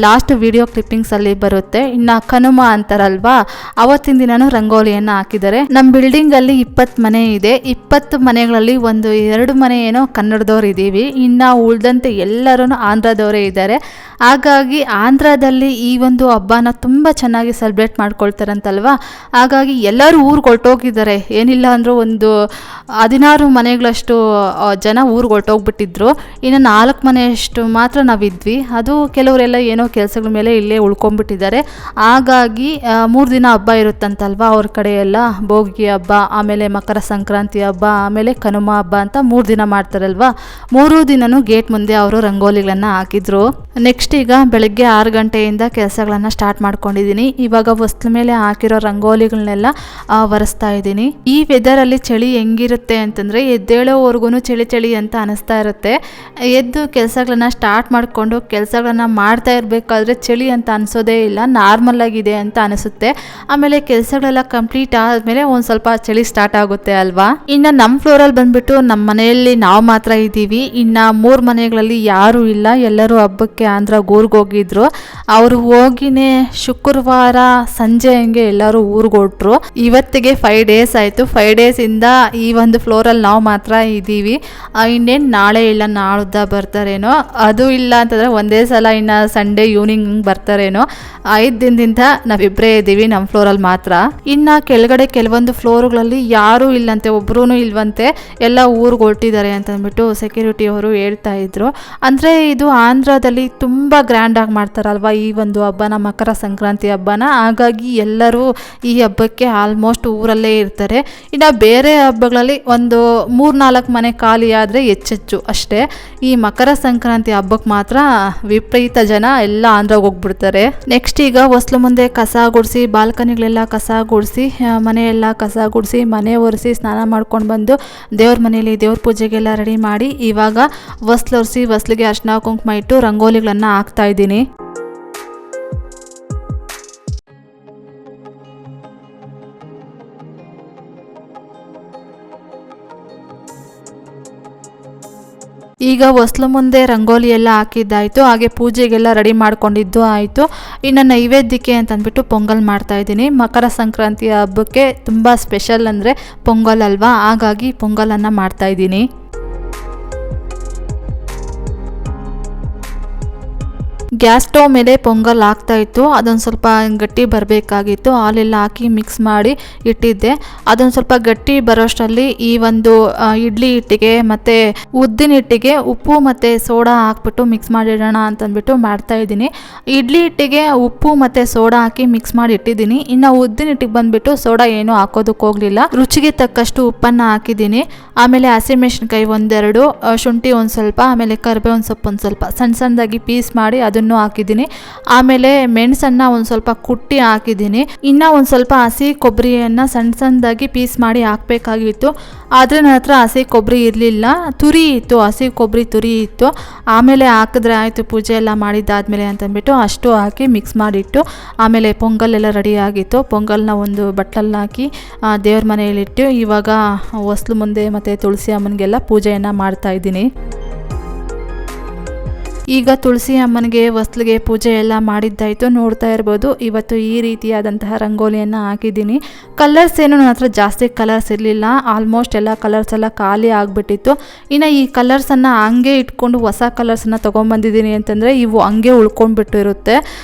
ಲಾಸ್ಟ್ ವಿಡಿಯೋ ಕ್ಲಿಪ್ಪಿಂಗ್ಸಲ್ಲಿ ಬರುತ್ತೆ. ಇನ್ನು ಕನುಮ ಅಂತಾರಲ್ವಾ, ಅವತ್ತಿನ ದಿನವೂ ರಂಗೋಲಿಯನ್ನು ಹಾಕಿದ್ದಾರೆ. ನಮ್ಮ ಬಿಲ್ಡಿಂಗಲ್ಲಿ 20 ಮನೆ ಇದೆ. 20 ಮನೆಗಳಲ್ಲಿ ಒಂದು 2 ಮನೆ ಏನೋ ಕನ್ನಡದವ್ರು ಇದ್ದೀವಿ, ಇನ್ನು ಉಳಿದಂತೆ ಎಲ್ಲರೂ ಆಂಧ್ರದವರೇ ಇದ್ದಾರೆ. ಹಾಗಾಗಿ ಆಂಧ್ರದಲ್ಲಿ ಈ ಒಂದು ಹಬ್ಬನ ತುಂಬ ಚೆನ್ನಾಗಿ ಸೆಲೆಬ್ರೇಟ್ ಮಾಡ್ಕೊಳ್ತಾರಂತಲ್ವ. ಹಾಗಾಗಿ ಎಲ್ಲರೂ ಊರಿಗೆ ಹೊರಟೋಗಿದ್ದಾರೆ. ಏನಿಲ್ಲ ಅಂದರೂ ಒಂದು 16 ಮನೆಗಳಷ್ಟು ಜನ ಊರಿಗೆ ಹೊರಟೋಗ್ಬಿಟ್ಟಿದ್ರು. ಇನ್ನು 4 ಮನೆಯಷ್ಟು ಮಾತ್ರ ನಾವಿದ್ವಿ. ಅದು ಕೆಲವರೆಲ್ಲ ಏನೋ ಕೆಲಸಗಳ ಮೇಲೆ ಇಲ್ಲೇ ಉಳ್ಕೊಂಡ್ಬಿಟ್ಟಿದ್ದಾರೆ. ಹಾಗಾಗಿ 3 ದಿನ ಹಬ್ಬ ಇರುತ್ತಂತಲ್ವ ಅವ್ರ ಕಡೆ ಎಲ್ಲ. ಭೋಗಿ ಹಬ್ಬ, ಆಮೇಲೆ ಮಕರ ಸಂಕ್ರಾಂತಿ ಹಬ್ಬ, ಆಮೇಲೆ ಕನುಮ ಹಬ್ಬ ಅಂತ 3 ದಿನ ಮಾಡ್ತಾರಲ್ವ. 3 ದಿನನೂ ಗೇಟ್ ಮುಂದೆ ಅವರು ರಂಗೋಲಿಗಳನ್ನು ಹಾಕಿದ್ರು. ನೆಕ್ಸ್ಟ್ ಈಗ ಬೆಳಗ್ಗೆ 6 ಗಂಟೆಯಿಂದ ಕೆಲಸಗಳನ್ನು ಸ್ಟಾರ್ಟ್ ಮಾಡ್ಕೊಂಡಿದ್ದೀನಿ. ಇವಾಗ ಹೊಸ್ಲ ಮೇಲೆ ಹಾಕಿರೋ ರಂಗೋಲಿಗಳನ್ನೆಲ್ಲ ಒರೆಸ್ತಾ ಇದ್ದೀನಿ. ಈ ವೆದರಲ್ಲಿ ಚಳಿ ಹೆಂಗಿರುತ್ತೆ ಅಂತಂದರೆ ಎದ್ದೇಳೋವರೆಗೂ ಚಳಿ ಅಂತ ಅನಿಸ್ತಾ ಇರುತ್ತೆ. ಎದ್ದು ಕೆಲಸಗಳನ್ನ ಸ್ಟಾರ್ಟ್ ಮಾಡಿಕೊಂಡು ಕೆಲಸಗಳನ್ನ ಮಾಡ್ತಾ ಇರಬೇಕಾದ್ರೆ ಚಳಿ ಅಂತ ಅನಿಸೋದೇ ಇಲ್ಲ, ನಾರ್ಮಲ್ ಆಗಿದೆ ಅಂತ ಅನಿಸುತ್ತೆ. ಆಮೇಲೆ ಕೆಲಸಗಳೆಲ್ಲ ಕಂಪ್ಲೀಟ್ ಆದಮೇಲೆ ಒಂದು ಸ್ವಲ್ಪ ಚಳಿ ಸ್ಟಾರ್ಟ್ ಆಗುತ್ತೆ ಅಲ್ವಾ. ಇನ್ನು ನಮ್ಮ ಫ್ಲೋರಲ್ಲಿ ಬಂದ್ಬಿಟ್ಟು ನಮ್ಮ ಮನೆಯಲ್ಲಿ ನಾವು ಮಾತ್ರ ಇದ್ದೀವಿ. ಇನ್ನು 3 ಮನೆಗಳಲ್ಲಿ ಯಾರೂ ಇಲ್ಲ, ಎಲ್ಲರೂ ಹಬ್ಬಕ್ಕೆ ಆಂಧ್ರ ಊರಿಗೆ ಹೋಗಿದ್ರು. ಅವರು ಹೋಗಿನೇ ಶುಕ್ರವಾರ ಸಂಜೆ ಹಂಗೆ ಎಲ್ಲರೂ ಊರಿಗೆ ಹೊರಟ್ರು. ಇವತ್ತಿಗೆ 5 ಡೇಸ್ ಆಯಿತು. 5 ಡೇಸಿಂದ ಈ ಒಂದು ಫ್ಲೋರಲ್ಲಿ ನಾವು ಮಾತ್ರ ಇದ್ದೀವಿ. ಇನ್ನೇನು ನಾಳೆ ಇಲ್ಲ ನಾಳ್ದ ಬರ್ತಾರೇನೋ, ಅದು ಇಲ್ಲ ಅಂತಂದರೆ ಒಂದೇ ಸಲ ಇನ್ನು ಸಂಡೇ ಈವ್ನಿಂಗ್ ಬರ್ತಾರೇನೋ. 5 ದಿನದಿಂದ ನಾವಿಬ್ಬರೇ ಇದ್ದೀವಿ ನಮ್ಮ ಫ್ಲೋರಲ್ಲಿ ಮಾತ್ರ. ಇನ್ನು ಕೆಳಗಡೆ ಕೆಲವೊಂದು ಫ್ಲೋರ್ಗಳಲ್ಲಿ ಯಾರೂ ಇಲ್ಲಂತೆ, ಒಬ್ಬರೂ ಇಲ್ವಂತೆ, ಎಲ್ಲ ಊರಿಗೆ ಹೊರಟಿದ್ದಾರೆ ಅಂತಂದ್ಬಿಟ್ಟು ಸೆಕ್ಯೂರಿಟಿ ಅವರು ಹೇಳ್ತಾ ಇದ್ರು. ಅಂದರೆ ಇದು ಆಂಧ್ರದಲ್ಲಿ ತುಂಬ ಗ್ರ್ಯಾಂಡಾಗಿ ಮಾಡ್ತಾರಲ್ವ ಈ ಒಂದು ಹಬ್ಬನ, ಮಕರ ಸಂಕ್ರಾಂತಿ ಹಬ್ಬನ. ಹಾಗಾಗಿ ಎಲ್ಲರೂ ಈ ಹಬ್ಬಕ್ಕೆ ಆಲ್ಮೋಸ್ಟ್ ಊರಲ್ಲೇ ಇರ್ತಾರೆ. ಇನ್ನು ಬೇರೆ ಹಬ್ಬಗಳಲ್ಲಿ ಒಂದು 3-4 ಮನೆ ಖಾಲಿ ಆದರೆ ಹೆಚ್ಚೆಚ್ಚು ಅಷ್ಟೇ. ಈ ಮಕರ ಸಂಕ್ರಾಂತಿ ಹಬ್ಬಕ್ಕೆ ಮಾತ್ರ ವಿಪರೀತ ಜನ ಎಲ್ಲ ಆಂಧ್ರಗೆ ಹೋಗ್ಬಿಡ್ತಾರೆ. ನೆಕ್ಸ್ಟ್ ಈಗ ಹೊಸ್ಲು ಮುಂದೆ ಕಸ ಗುಡಿಸಿ, ಬಾಲ್ಕನಿಗಳೆಲ್ಲ ಕಸ ಗುಡಿಸಿ, ಮನೆಯೆಲ್ಲ ಕಸ ಗುಡಿಸಿ, ಮನೆ ಒರೆಸಿ, ಸ್ನಾನ ಮಾಡ್ಕೊಂಡು ಬಂದು ದೇವ್ರ ಮನೆಯಲ್ಲಿ ದೇವ್ರ ಪೂಜೆಗೆಲ್ಲ ರೆಡಿ ಮಾಡಿ ಇವಾಗ ಹೊಸ್ಲು ಒರೆಸಿ ಹೊಸ್ಲಿಗೆ ಅರ್ಶಿನ ಕುಂಕುಮ ಇಟ್ಟು ರಂಗೋಲಿಗಳನ್ನು ಹಾಕ್ತಾ ಇದ್ದೀನಿ. ಈಗ ಹೊಸ್ಲು ಮುಂದೆ ರಂಗೋಲಿ ಎಲ್ಲ ಹಾಕಿದ್ದಾಯಿತು, ಹಾಗೆ ಪೂಜೆಗೆಲ್ಲ ರೆಡಿ ಮಾಡ್ಕೊಂಡಿದ್ದು ಆಯಿತು. ಇನ್ನು ನೈವೇದ್ಯಕ್ಕೆ ಅಂತಂದ್ಬಿಟ್ಟು ಪೊಂಗಲ್ ಮಾಡ್ತಾಯಿದ್ದೀನಿ. ಮಕರ ಸಂಕ್ರಾಂತಿ ಹಬ್ಬಕ್ಕೆ ತುಂಬ ಸ್ಪೆಷಲ್ ಅಂದರೆ ಪೊಂಗಲ್ ಅಲ್ವಾ, ಹಾಗಾಗಿ ಪೊಂಗಲನ್ನು ಮಾಡ್ತಾಯಿದ್ದೀನಿ. ಗ್ಯಾಸ್ ಸ್ಟವ್ ಮೇಲೆ ಪೊಂಗಲ್ ಹಾಕ್ತಾಯಿತ್ತು. ಅದೊಂದು ಸ್ವಲ್ಪ ಗಟ್ಟಿ ಬರಬೇಕಾಗಿತ್ತು. ಹಾಲೆಲ್ಲ ಹಾಕಿ ಮಿಕ್ಸ್ ಮಾಡಿ ಇಟ್ಟಿದ್ದೆ. ಅದೊಂದು ಸ್ವಲ್ಪ ಗಟ್ಟಿ ಬರೋಷ್ಟರಲ್ಲಿ ಈ ಒಂದು ಇಡ್ಲಿ ಹಿಟ್ಟಿಗೆ ಮತ್ತು ಉದ್ದಿನ ಹಿಟ್ಟಿಗೆ ಉಪ್ಪು ಮತ್ತು ಸೋಡಾ ಹಾಕ್ಬಿಟ್ಟು ಮಿಕ್ಸ್ ಮಾಡಿಡೋಣ ಅಂತಂದ್ಬಿಟ್ಟು ಮಾಡ್ತಾಯಿದ್ದೀನಿ. ಇಡ್ಲಿ ಹಿಟ್ಟಿಗೆ ಉಪ್ಪು ಮತ್ತು ಸೋಡಾ ಹಾಕಿ ಮಿಕ್ಸ್ ಮಾಡಿ ಇಟ್ಟಿದ್ದೀನಿ. ಇನ್ನು ಉದ್ದಿನ ಹಿಟ್ಟಿಗೆ ಬಂದುಬಿಟ್ಟು ಸೋಡಾ ಏನೂ ಹಾಕೋದಕ್ಕೆ ಹೋಗಲಿಲ್ಲ. ರುಚಿಗೆ ತಕ್ಕಷ್ಟು ಉಪ್ಪನ್ನು ಹಾಕಿದ್ದೀನಿ. ಆಮೇಲೆ ಹಸಿಮೆಣಸಿನ್ಕಾಯಿ ಒಂದೆರಡು, ಶುಂಠಿ ಒಂದು ಸ್ವಲ್ಪ, ಆಮೇಲೆ ಕರಿಬೇವಿನ ಸೊಪ್ಪು ಒಂದು ಸ್ವಲ್ಪ ಸಣ್ಣದಾಗಿ ಪೀಸ್ ಮಾಡಿ ಅದನ್ನು ಹಾಕಿದ್ದೀನಿ. ಆಮೇಲೆ ಮೆಣಸನ್ನು ಒಂದು ಸ್ವಲ್ಪ ಕುಟ್ಟಿ ಹಾಕಿದ್ದೀನಿ. ಇನ್ನು ಒಂದು ಸ್ವಲ್ಪ ಹಸಿ ಕೊಬ್ಬರಿಯನ್ನು ಸಣ್ಣದಾಗಿ ಪೀಸ್ ಮಾಡಿ ಹಾಕಬೇಕಾಗಿತ್ತು. ಆದರೆ ನನ್ನ ಹತ್ರ ಹಸಿ ಕೊಬ್ಬರಿ ಇರಲಿಲ್ಲ, ತುರಿ ಇತ್ತು, ಹಸಿ ಕೊಬ್ಬರಿ ತುರಿ ಇತ್ತು. ಆಮೇಲೆ ಹಾಕಿದ್ರೆ ಆಯಿತು ಪೂಜೆ ಎಲ್ಲ ಮಾಡಿದ್ದಾದಮೇಲೆ ಅಂತಂದ್ಬಿಟ್ಟು ಅಷ್ಟು ಹಾಕಿ ಮಿಕ್ಸ್ ಮಾಡಿಟ್ಟು ಆಮೇಲೆ ಪೊಂಗಲ್ ಎಲ್ಲ ರೆಡಿ ಆಗಿತ್ತು. ಪೊಂಗಲ್ನ ಒಂದು ಬಟ್ಲಲ್ಲಿ ಹಾಕಿ ದೇವ್ರ ಮನೆಯಲ್ಲಿಟ್ಟು ಇವಾಗ ಹೊಸ್ಲು ಮುಂದೆ ಮತ್ತು ತುಳಸಿ ಅಮ್ಮನಿಗೆಲ್ಲ ಪೂಜೆಯನ್ನು ಮಾಡ್ತಾಯಿದ್ದೀನಿ. ಈಗ ತುಳಸಿ ಅಮ್ಮನಿಗೆ ಹೊಸ್ಲಿಗೆ ಪೂಜೆ ಎಲ್ಲ ಮಾಡಿದ್ದಾಯಿತು. ನೋಡ್ತಾ ಇರ್ಬೋದು ಇವತ್ತು ಈ ರೀತಿಯಾದಂತಹ ರಂಗೋಲಿಯನ್ನು ಹಾಕಿದ್ದೀನಿ. ಕಲರ್ಸ್ ಏನು ನನ್ನ ಹತ್ರ ಜಾಸ್ತಿ ಕಲರ್ಸ್ ಇರಲಿಲ್ಲ, ಆಲ್ಮೋಸ್ಟ್ ಎಲ್ಲ ಕಲರ್ಸ್ ಎಲ್ಲ ಖಾಲಿ ಆಗಿಬಿಟ್ಟಿತ್ತು. ಇನ್ನು ಈ ಕಲರ್ಸನ್ನು ಹಂಗೆ ಇಟ್ಕೊಂಡು ಹೊಸ ಕಲರ್ಸನ್ನು ತೊಗೊಂಬಂದಿದ್ದೀನಿ ಅಂತಂದರೆ ಇವು ಹಂಗೆ ಉಳ್ಕೊಂಡ್ಬಿಟ್ಟಿರುತ್ತೆ,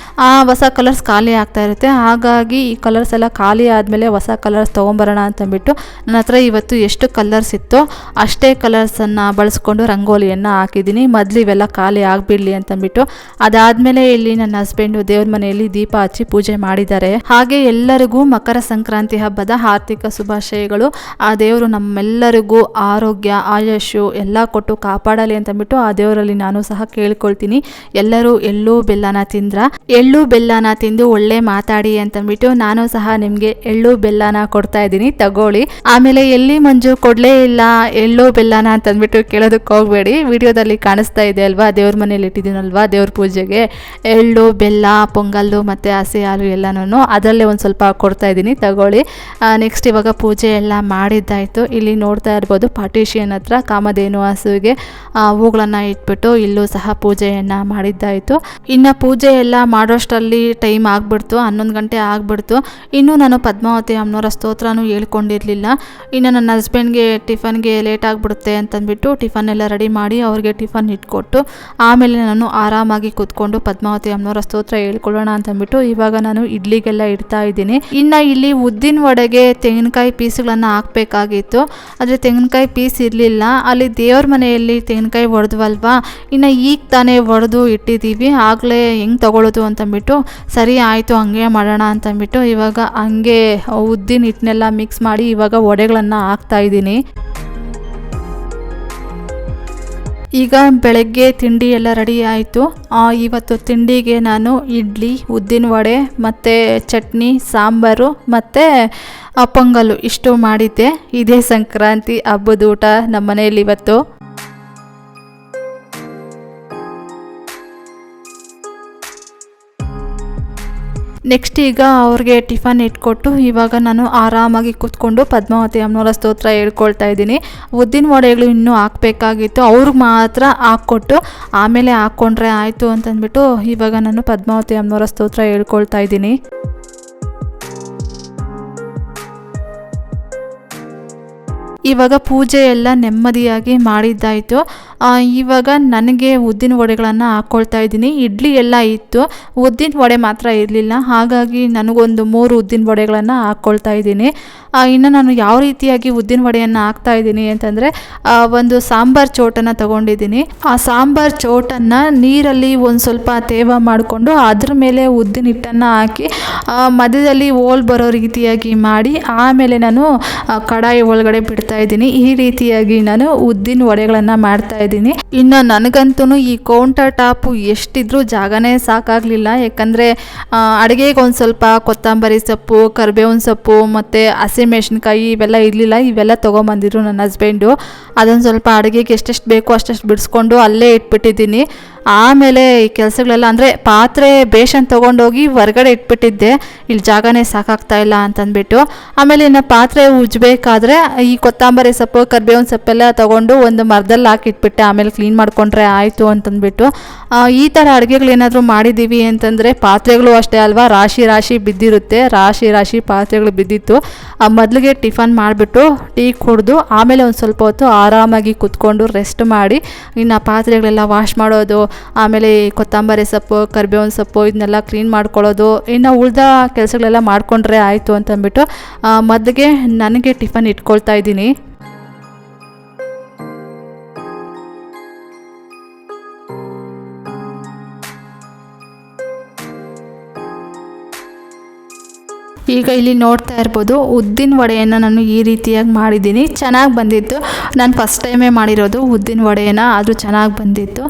ಆ ಹೊಸ ಕಲರ್ಸ್ ಖಾಲಿ ಆಗ್ತಾ ಇರುತ್ತೆ. ಹಾಗಾಗಿ ಈ ಕಲರ್ಸ್ ಎಲ್ಲ ಖಾಲಿ ಆದಮೇಲೆ ಹೊಸ ಕಲರ್ಸ್ ತೊಗೊಂಬರೋಣ ಅಂತಂದ್ಬಿಟ್ಟು ನನ್ನ ಹತ್ರ ಇವತ್ತು ಎಷ್ಟು ಕಲರ್ಸ್ ಇತ್ತೋ ಅಷ್ಟೇ ಕಲರ್ಸನ್ನು ಬಳಸ್ಕೊಂಡು ರಂಗೋಲಿಯನ್ನು ಹಾಕಿದ್ದೀನಿ. ಮೊದಲು ಇವೆಲ್ಲ ಖಾಲಿ ಆಗಿಬಿಟ್ಟು ಬಿಡಲಿ ಅಂತಂದ್ಬಿಟ್ಟು. ಅದಾದಮೇಲೆ ಇಲ್ಲಿ ನನ್ನ ಹಸ್ಬೆಂಡು ದೇವ್ರ ಮನೆಯಲ್ಲಿ ದೀಪ ಹಚ್ಚಿ ಪೂಜೆ ಮಾಡಿದ್ದಾರೆ. ಹಾಗೆ ಎಲ್ಲರಿಗೂ ಮಕರ ಸಂಕ್ರಾಂತಿ ಹಬ್ಬದ ಆರ್ಥಿಕ ಶುಭಾಶಯಗಳು. ಆ ದೇವರು ನಮ್ಮೆಲ್ಲರಿಗೂ ಆರೋಗ್ಯ ಆಯುಷು ಎಲ್ಲ ಕೊಟ್ಟು ಕಾಪಾಡಲಿ ಅಂತಂದ್ಬಿಟ್ಟು ಆ ದೇವರಲ್ಲಿ ನಾನು ಸಹ ಕೇಳ್ಕೊಳ್ತೀನಿ. ಎಲ್ಲರೂ ಎಳ್ಳು ಬೆಲ್ಲನ ಎಳ್ಳು ಬೆಲ್ಲನ ತಿಂದು ಒಳ್ಳೆ ಮಾತಾಡಿ ಅಂತಂದ್ಬಿಟ್ಟು ನಾನು ಸಹ ನಿಮಗೆ ಎಳ್ಳು ಬೆಲ್ಲನ ಕೊಡ್ತಾ ಇದ್ದೀನಿ, ತಗೊಳ್ಳಿ. ಆಮೇಲೆ ಎಲ್ಲಿ ಮಂಜು ಕೊಡಲೇ ಇಲ್ಲ ಎಳ್ಳು ಬೆಲ್ಲನ ಅಂತಂದ್ಬಿಟ್ಟು ಕೇಳೋದಕ್ಕೆ ಹೋಗಬೇಡಿ. ವಿಡಿಯೋದಲ್ಲಿ ಕಾಣಿಸ್ತಾ ಇದೆ ಅಲ್ವಾ, ದೇವ್ರ ಮನೇಲಿ ಇಟ್ಟಿದ್ದೀನಲ್ವಾ ದೇವ್ರ ಪೂಜೆಗೆ ಎಳ್ಳು ಬೆಲ್ಲ ಪೊಂಗಲ್ಲು ಮತ್ತು ಹಸಿ ಹಾಲು ಎಲ್ಲನೂ ಅದರಲ್ಲೇ ಒಂದು ಸ್ವಲ್ಪ ಕೊಡ್ತಾ ಇದ್ದೀನಿ, ತಗೊಳ್ಳಿ. ನೆಕ್ಸ್ಟ್ ಇವಾಗ ಪೂಜೆ ಎಲ್ಲ ಮಾಡಿದ್ದಾಯಿತು. ಇಲ್ಲಿ ನೋಡ್ತಾ ಇರ್ಬೋದು ಪಾರ್ಟಿಷಿಯನ್ ಹತ್ರ ಕಾಮಧೇನು ಹಸುವಿಗೆ ಹೂಗಳನ್ನು ಇಟ್ಬಿಟ್ಟು ಇಲ್ಲೂ ಸಹ ಪೂಜೆಯನ್ನು ಮಾಡಿದ್ದಾಯಿತು. ಇನ್ನು ಪೂಜೆ ಎಲ್ಲ ಮಾಡೋಷ್ಟರಲ್ಲಿ ಟೈಮ್ ಆಗಿಬಿಡ್ತು, 11 ಗಂಟೆ ಆಗಿಬಿಡ್ತು. ಇನ್ನೂ ನಾನು ಪದ್ಮಾವತಿ ಅಮ್ಮನವರ ಸ್ತೋತ್ರನೂ ಹೇಳ್ಕೊಂಡಿರಲಿಲ್ಲ. ಇನ್ನು ನನ್ನ ಹಸ್ಬೆಂಡ್ಗೆ ಟಿಫನ್ಗೆ ಲೇಟ್ ಆಗಿಬಿಡುತ್ತೆ ಅಂತಂದ್ಬಿಟ್ಟು ಟಿಫನ್ ಎಲ್ಲ ರೆಡಿ ಮಾಡಿ ಅವ್ರಿಗೆ ಟಿಫನ್ ಇಟ್ಕೊಟ್ಟು ಆಮೇಲೆ ನಾನು ಆರಾಮಾಗಿ ಕೂತ್ಕೊಂಡು ಪದ್ಮಾವತಿ ಅಮ್ಮನವರ ಸ್ತೋತ್ರ ಹೇಳ್ಕೊಳ್ಳೋಣ ಅಂತಂದ್ಬಿಟ್ಟು ಇವಾಗ ನಾನು ಇಡ್ಲಿಗೆಲ್ಲ ಇಡ್ತಾ ಇದ್ದೀನಿ. ಇನ್ನು ಇಲ್ಲಿ ಉದ್ದಿನ ವಡೆಗೆ ತೆಂಗಿನಕಾಯಿ ಪೀಸ್ಗಳನ್ನು ಹಾಕಬೇಕಾಗಿತ್ತು, ಆದರೆ ತೆಂಗಿನಕಾಯಿ ಪೀಸ್ ಇರಲಿಲ್ಲ. ಅಲ್ಲಿ ದೇವ್ರ ಮನೆಯಲ್ಲಿ ತೆಂಗಿನಕಾಯಿ ಒಡೆದ್ವಲ್ವಾ, ಇನ್ನು ಈಗ ತಾನೇ ಒಡೆದು ಇಟ್ಟಿದ್ದೀವಿ, ಆಗಲೇ ಹೆಂಗೆ ತೊಗೊಳ್ಳೋದು ಅಂತಂದ್ಬಿಟ್ಟು ಸರಿ ಆಯಿತು ಹಂಗೆ ಮಾಡೋಣ ಅಂತಂದ್ಬಿಟ್ಟು ಇವಾಗ ಹಂಗೆ ಉದ್ದಿನ ಹಿಟ್ಟನ್ನೆಲ್ಲ ಮಿಕ್ಸ್ ಮಾಡಿ ಇವಾಗ ವಡೆಗಳನ್ನು ಹಾಕ್ತಾಯಿದ್ದೀನಿ. ಈಗ ಬೆಳಗ್ಗೆ ತಿಂಡಿ ಎಲ್ಲ ರೆಡಿ ಆಯಿತು. ಇವತ್ತು ತಿಂಡಿಗೆ ನಾನು ಇಡ್ಲಿ ಉದ್ದಿನ ವಡೆ ಮತ್ತು ಚಟ್ನಿ ಸಾಂಬಾರು ಮತ್ತು ಪೊಂಗಲ್ಲು ಇಷ್ಟು ಮಾಡಿದ್ದೆ. ಇದೇ ಸಂಕ್ರಾಂತಿ ಹಬ್ಬದ ಊಟ ನಮ್ಮ ಮನೆಯಲ್ಲಿ ಇವತ್ತು. ನೆಕ್ಸ್ಟ್ ಈಗ ಅವ್ರಿಗೆ ಟಿಫನ್ ಇಟ್ಕೊಟ್ಟು ಇವಾಗ ನಾನು ಆರಾಮಾಗಿ ಕೂತ್ಕೊಂಡು ಪದ್ಮಾವತಿ ಅಮ್ಮನವರ ಸ್ತೋತ್ರ ಹೇಳ್ಕೊಳ್ತಾ ಇದ್ದೀನಿ. ಉದ್ದಿನ ವಡೆಗಳು ಇನ್ನೂ ಹಾಕಬೇಕಾಗಿತ್ತು, ಅವ್ರಿಗೆ ಮಾತ್ರ ಹಾಕ್ಕೊಟ್ಟು ಆಮೇಲೆ ಹಾಕ್ಕೊಂಡ್ರೆ ಆಯಿತು ಅಂತಂದ್ಬಿಟ್ಟು ಇವಾಗ ನಾನು ಪದ್ಮಾವತಿ ಅಮ್ಮನವರ ಸ್ತೋತ್ರ ಹೇಳ್ಕೊಳ್ತಾ ಇದ್ದೀನಿ. ಇವಾಗ ಪೂಜೆ ಎಲ್ಲ ನೆಮ್ಮದಿಯಾಗಿ ಮಾಡಿದ್ದಾಯಿತು. ಇವಾಗ ನನಗೆ ಉದ್ದಿನ ವಡೆಗಳನ್ನು ಹಾಕ್ಕೊಳ್ತಾ ಇದ್ದೀನಿ. ಇಡ್ಲಿ ಎಲ್ಲ ಇತ್ತು, ಉದ್ದಿನ ವಡೆ ಮಾತ್ರ ಇರಲಿಲ್ಲ, ಹಾಗಾಗಿ ನನಗೊಂದು 3 ಉದ್ದಿನ ವಡೆಗಳನ್ನು ಹಾಕ್ಕೊಳ್ತಾ ಇದ್ದೀನಿ. ಇನ್ನು ನಾನು ಯಾವ ರೀತಿಯಾಗಿ ಉದ್ದಿನ ವಡೆಯನ್ನು ಹಾಕ್ತಾ ಇದ್ದೀನಿ ಅಂತಂದರೆ ಒಂದು ಸಾಂಬಾರು ಚೋಟನ್ನು ತೊಗೊಂಡಿದ್ದೀನಿ. ಆ ಸಾಂಬಾರು ಚೋಟನ್ನು ನೀರಲ್ಲಿ ಒಂದು ಸ್ವಲ್ಪ ತೇವ ಮಾಡಿಕೊಂಡು ಅದ್ರ ಮೇಲೆ ಉದ್ದಿನ ಹಿಟ್ಟನ್ನು ಹಾಕಿ ಮಧ್ಯದಲ್ಲಿ ಹೋಲ್ ಬರೋ ರೀತಿಯಾಗಿ ಮಾಡಿ ಆಮೇಲೆ ನಾನು ಕಡಾಯಿ ಒಳಗಡೆ ಬಿಡ್ತಾ ಇದ್ದೀನಿ. ಈ ರೀತಿಯಾಗಿ ನಾನು ಉದ್ದಿನ ವಡೆಗಳನ್ನು ಮಾಡ್ತಾ ಇದ್ದೀನಿ. ಇನ್ನು ನನಗಂತೂ ಈ ಕೌಂಟರ್ ಟಾಪು ಎಷ್ಟಿದ್ರೂ ಜಾಗನೇ ಸಾಕಾಗಲಿಲ್ಲ, ಯಾಕಂದರೆ ಅಡುಗೆಗೆ ಒಂದು ಸ್ವಲ್ಪ ಕೊತ್ತಂಬರಿ ಸೊಪ್ಪು ಕರಿಬೇವಿನ ಸೊಪ್ಪು ಮತ್ತು ಹಸಿಮೆಣಸಿನ್ಕಾಯಿ ಇವೆಲ್ಲ ಇರಲಿಲ್ಲ. ಇವೆಲ್ಲ ತೊಗೊಂಬಂದಿದ್ರು ನನ್ನ ಹಸ್ಬೆಂಡು. ಅದೊಂದು ಸ್ವಲ್ಪ ಅಡುಗೆಗೆ ಎಷ್ಟೆಷ್ಟು ಬೇಕೋ ಅಷ್ಟೆಷ್ಟು ಬಿಡಿಸ್ಕೊಂಡು ಅಲ್ಲೇ ಇಟ್ಬಿಟ್ಟಿದ್ದೀನಿ. ಆಮೇಲೆ ಈ ಕೆಲಸಗಳೆಲ್ಲ ಅಂದರೆ ಪಾತ್ರೆ ಬೇಷನ್ ತೊಗೊಂಡೋಗಿ ಹೊರಗಡೆ ಇಟ್ಬಿಟ್ಟಿದ್ದೆ, ಇಲ್ಲಿ ಜಾಗನೇ ಸಾಕಾಗ್ತಾ ಇಲ್ಲ ಅಂತಂದ್ಬಿಟ್ಟು. ಆಮೇಲೆ ಇನ್ನು ಪಾತ್ರೆ ಉಜ್ಜಬೇಕಾದ್ರೆ ಈ ಕೊತ್ತಂಬರಿ ಸೊಪ್ಪು ಕರಿಬೇವಿನ ಸೊಪ್ಪೆಲ್ಲ ತೊಗೊಂಡು ಒಂದು ಮರದಲ್ಲಿ ಹಾಕಿಟ್ಬಿಟ್ಟೆ, ಆಮೇಲೆ ಕ್ಲೀನ್ ಮಾಡಿಕೊಂಡ್ರೆ ಆಯಿತು ಅಂತಂದ್ಬಿಟ್ಟು. ಈ ಥರ ಅಡುಗೆಗಳೇನಾದರೂ ಮಾಡಿದ್ದೀವಿ ಅಂತಂದರೆ ಪಾತ್ರೆಗಳು ಅಷ್ಟೇ ಅಲ್ವಾ, ರಾಶಿ ರಾಶಿ ಬಿದ್ದಿರುತ್ತೆ, ರಾಶಿ ರಾಶಿ ಪಾತ್ರೆಗಳು ಬಿದ್ದಿತ್ತು. ಮೊದಲಿಗೆ ಟಿಫನ್ ಮಾಡಿಬಿಟ್ಟು ಟೀ ಕುಡಿದು ಆಮೇಲೆ ಒಂದು ಸ್ವಲ್ಪ ಹೊತ್ತು ಆರಾಮಾಗಿ ಕೂತ್ಕೊಂಡು ರೆಸ್ಟ್ ಮಾಡಿ ಇನ್ನು ಪಾತ್ರೆಗಳೆಲ್ಲ ವಾಶ್ ಮಾಡೋದು, ಆಮೇಲೆ ಕೊತ್ತಂಬರಿ ಸೊಪ್ಪು ಕರಿಬೇವಿನ ಸೊಪ್ಪು ಇದನ್ನೆಲ್ಲ ಕ್ಲೀನ್ ಮಾಡ್ಕೊಳ್ಳೋದು, ಇನ್ನು ಉಳಿದ ಕೆಲಸಗಳೆಲ್ಲ ಮಾಡಿಕೊಂಡ್ರೆ ಆಯಿತು ಅಂತಂದ್ಬಿಟ್ಟು ಮೊದಲಿಗೆ ನನಗೆ ಟಿಫನ್ ಇಟ್ಕೊಳ್ತಾ ಇದ್ದೀನಿ. ಈಗ ಇಲ್ಲಿ ನೋಡ್ತಾ ಇರ್ಬೋದು ಉದ್ದಿನ ವಡೆಯನ್ನು ನಾನು ಈ ರೀತಿಯಾಗಿ ಮಾಡಿದ್ದೀನಿ, ಚೆನ್ನಾಗಿ ಬಂದಿತ್ತು. ನಾನು ಫಸ್ಟ್ ಟೈಮೇ ಮಾಡಿರೋದು ಉದ್ದಿನ ವಡೆಯನ್ನು, ಆದರೂ ಚೆನ್ನಾಗಿ ಬಂದಿತ್ತು.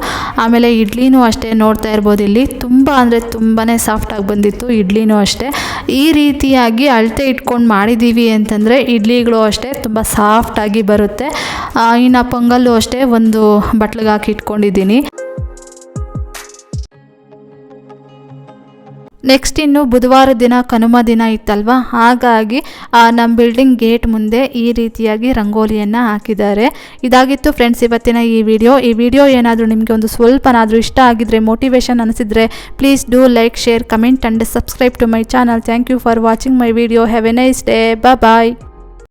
ಆಮೇಲೆ ಇಡ್ಲಿನೂ ಅಷ್ಟೇ ನೋಡ್ತಾ ಇರ್ಬೋದು, ಇಲ್ಲಿ ತುಂಬ ಅಂದರೆ ತುಂಬಾ ಸಾಫ್ಟಾಗಿ ಬಂದಿತ್ತು ಇಡ್ಲಿನೂ ಅಷ್ಟೇ. ಈ ರೀತಿಯಾಗಿ ಅಳತೆ ಇಟ್ಕೊಂಡು ಮಾಡಿದ್ದೀವಿ ಅಂತಂದರೆ ಇಡ್ಲಿಗಳು ಅಷ್ಟೇ ತುಂಬ ಸಾಫ್ಟಾಗಿ ಬರುತ್ತೆ. ಇನ್ನು ಪೊಂಗಲ್ಲು ಅಷ್ಟೇ ಒಂದು ಬಟ್ಲಿಗೆ ಹಾಕಿ ಇಟ್ಕೊಂಡಿದ್ದೀನಿ. ನೆಕ್ಸ್ಟ್ ಇನ್ನು ಬುಧವಾರ ದಿನ ಕನುಮ ದಿನ ಇತ್ತಲ್ವ, ಹಾಗಾಗಿ ನಮ್ಮ ಬಿಲ್ಡಿಂಗ್ ಗೇಟ್ ಮುಂದೆ ಈ ರೀತಿಯಾಗಿ ರಂಗೋಲಿಯನ್ನು ಹಾಕಿದ್ದಾರೆ. ಇದಾಗಿತ್ತು ಫ್ರೆಂಡ್ಸ್ ಇವತ್ತಿನ ಈ ವಿಡಿಯೋ ಏನಾದರೂ ನಿಮಗೆ ಒಂದು ಸ್ವಲ್ಪನಾದರೂ ಇಷ್ಟ ಆಗಿದ್ರೆ, ಮೋಟಿವೇಶನ್ ಅನಿಸಿದರೆ please do like, share, comment and subscribe to my channel. Thank you for watching my video. Have a nice day. Bye.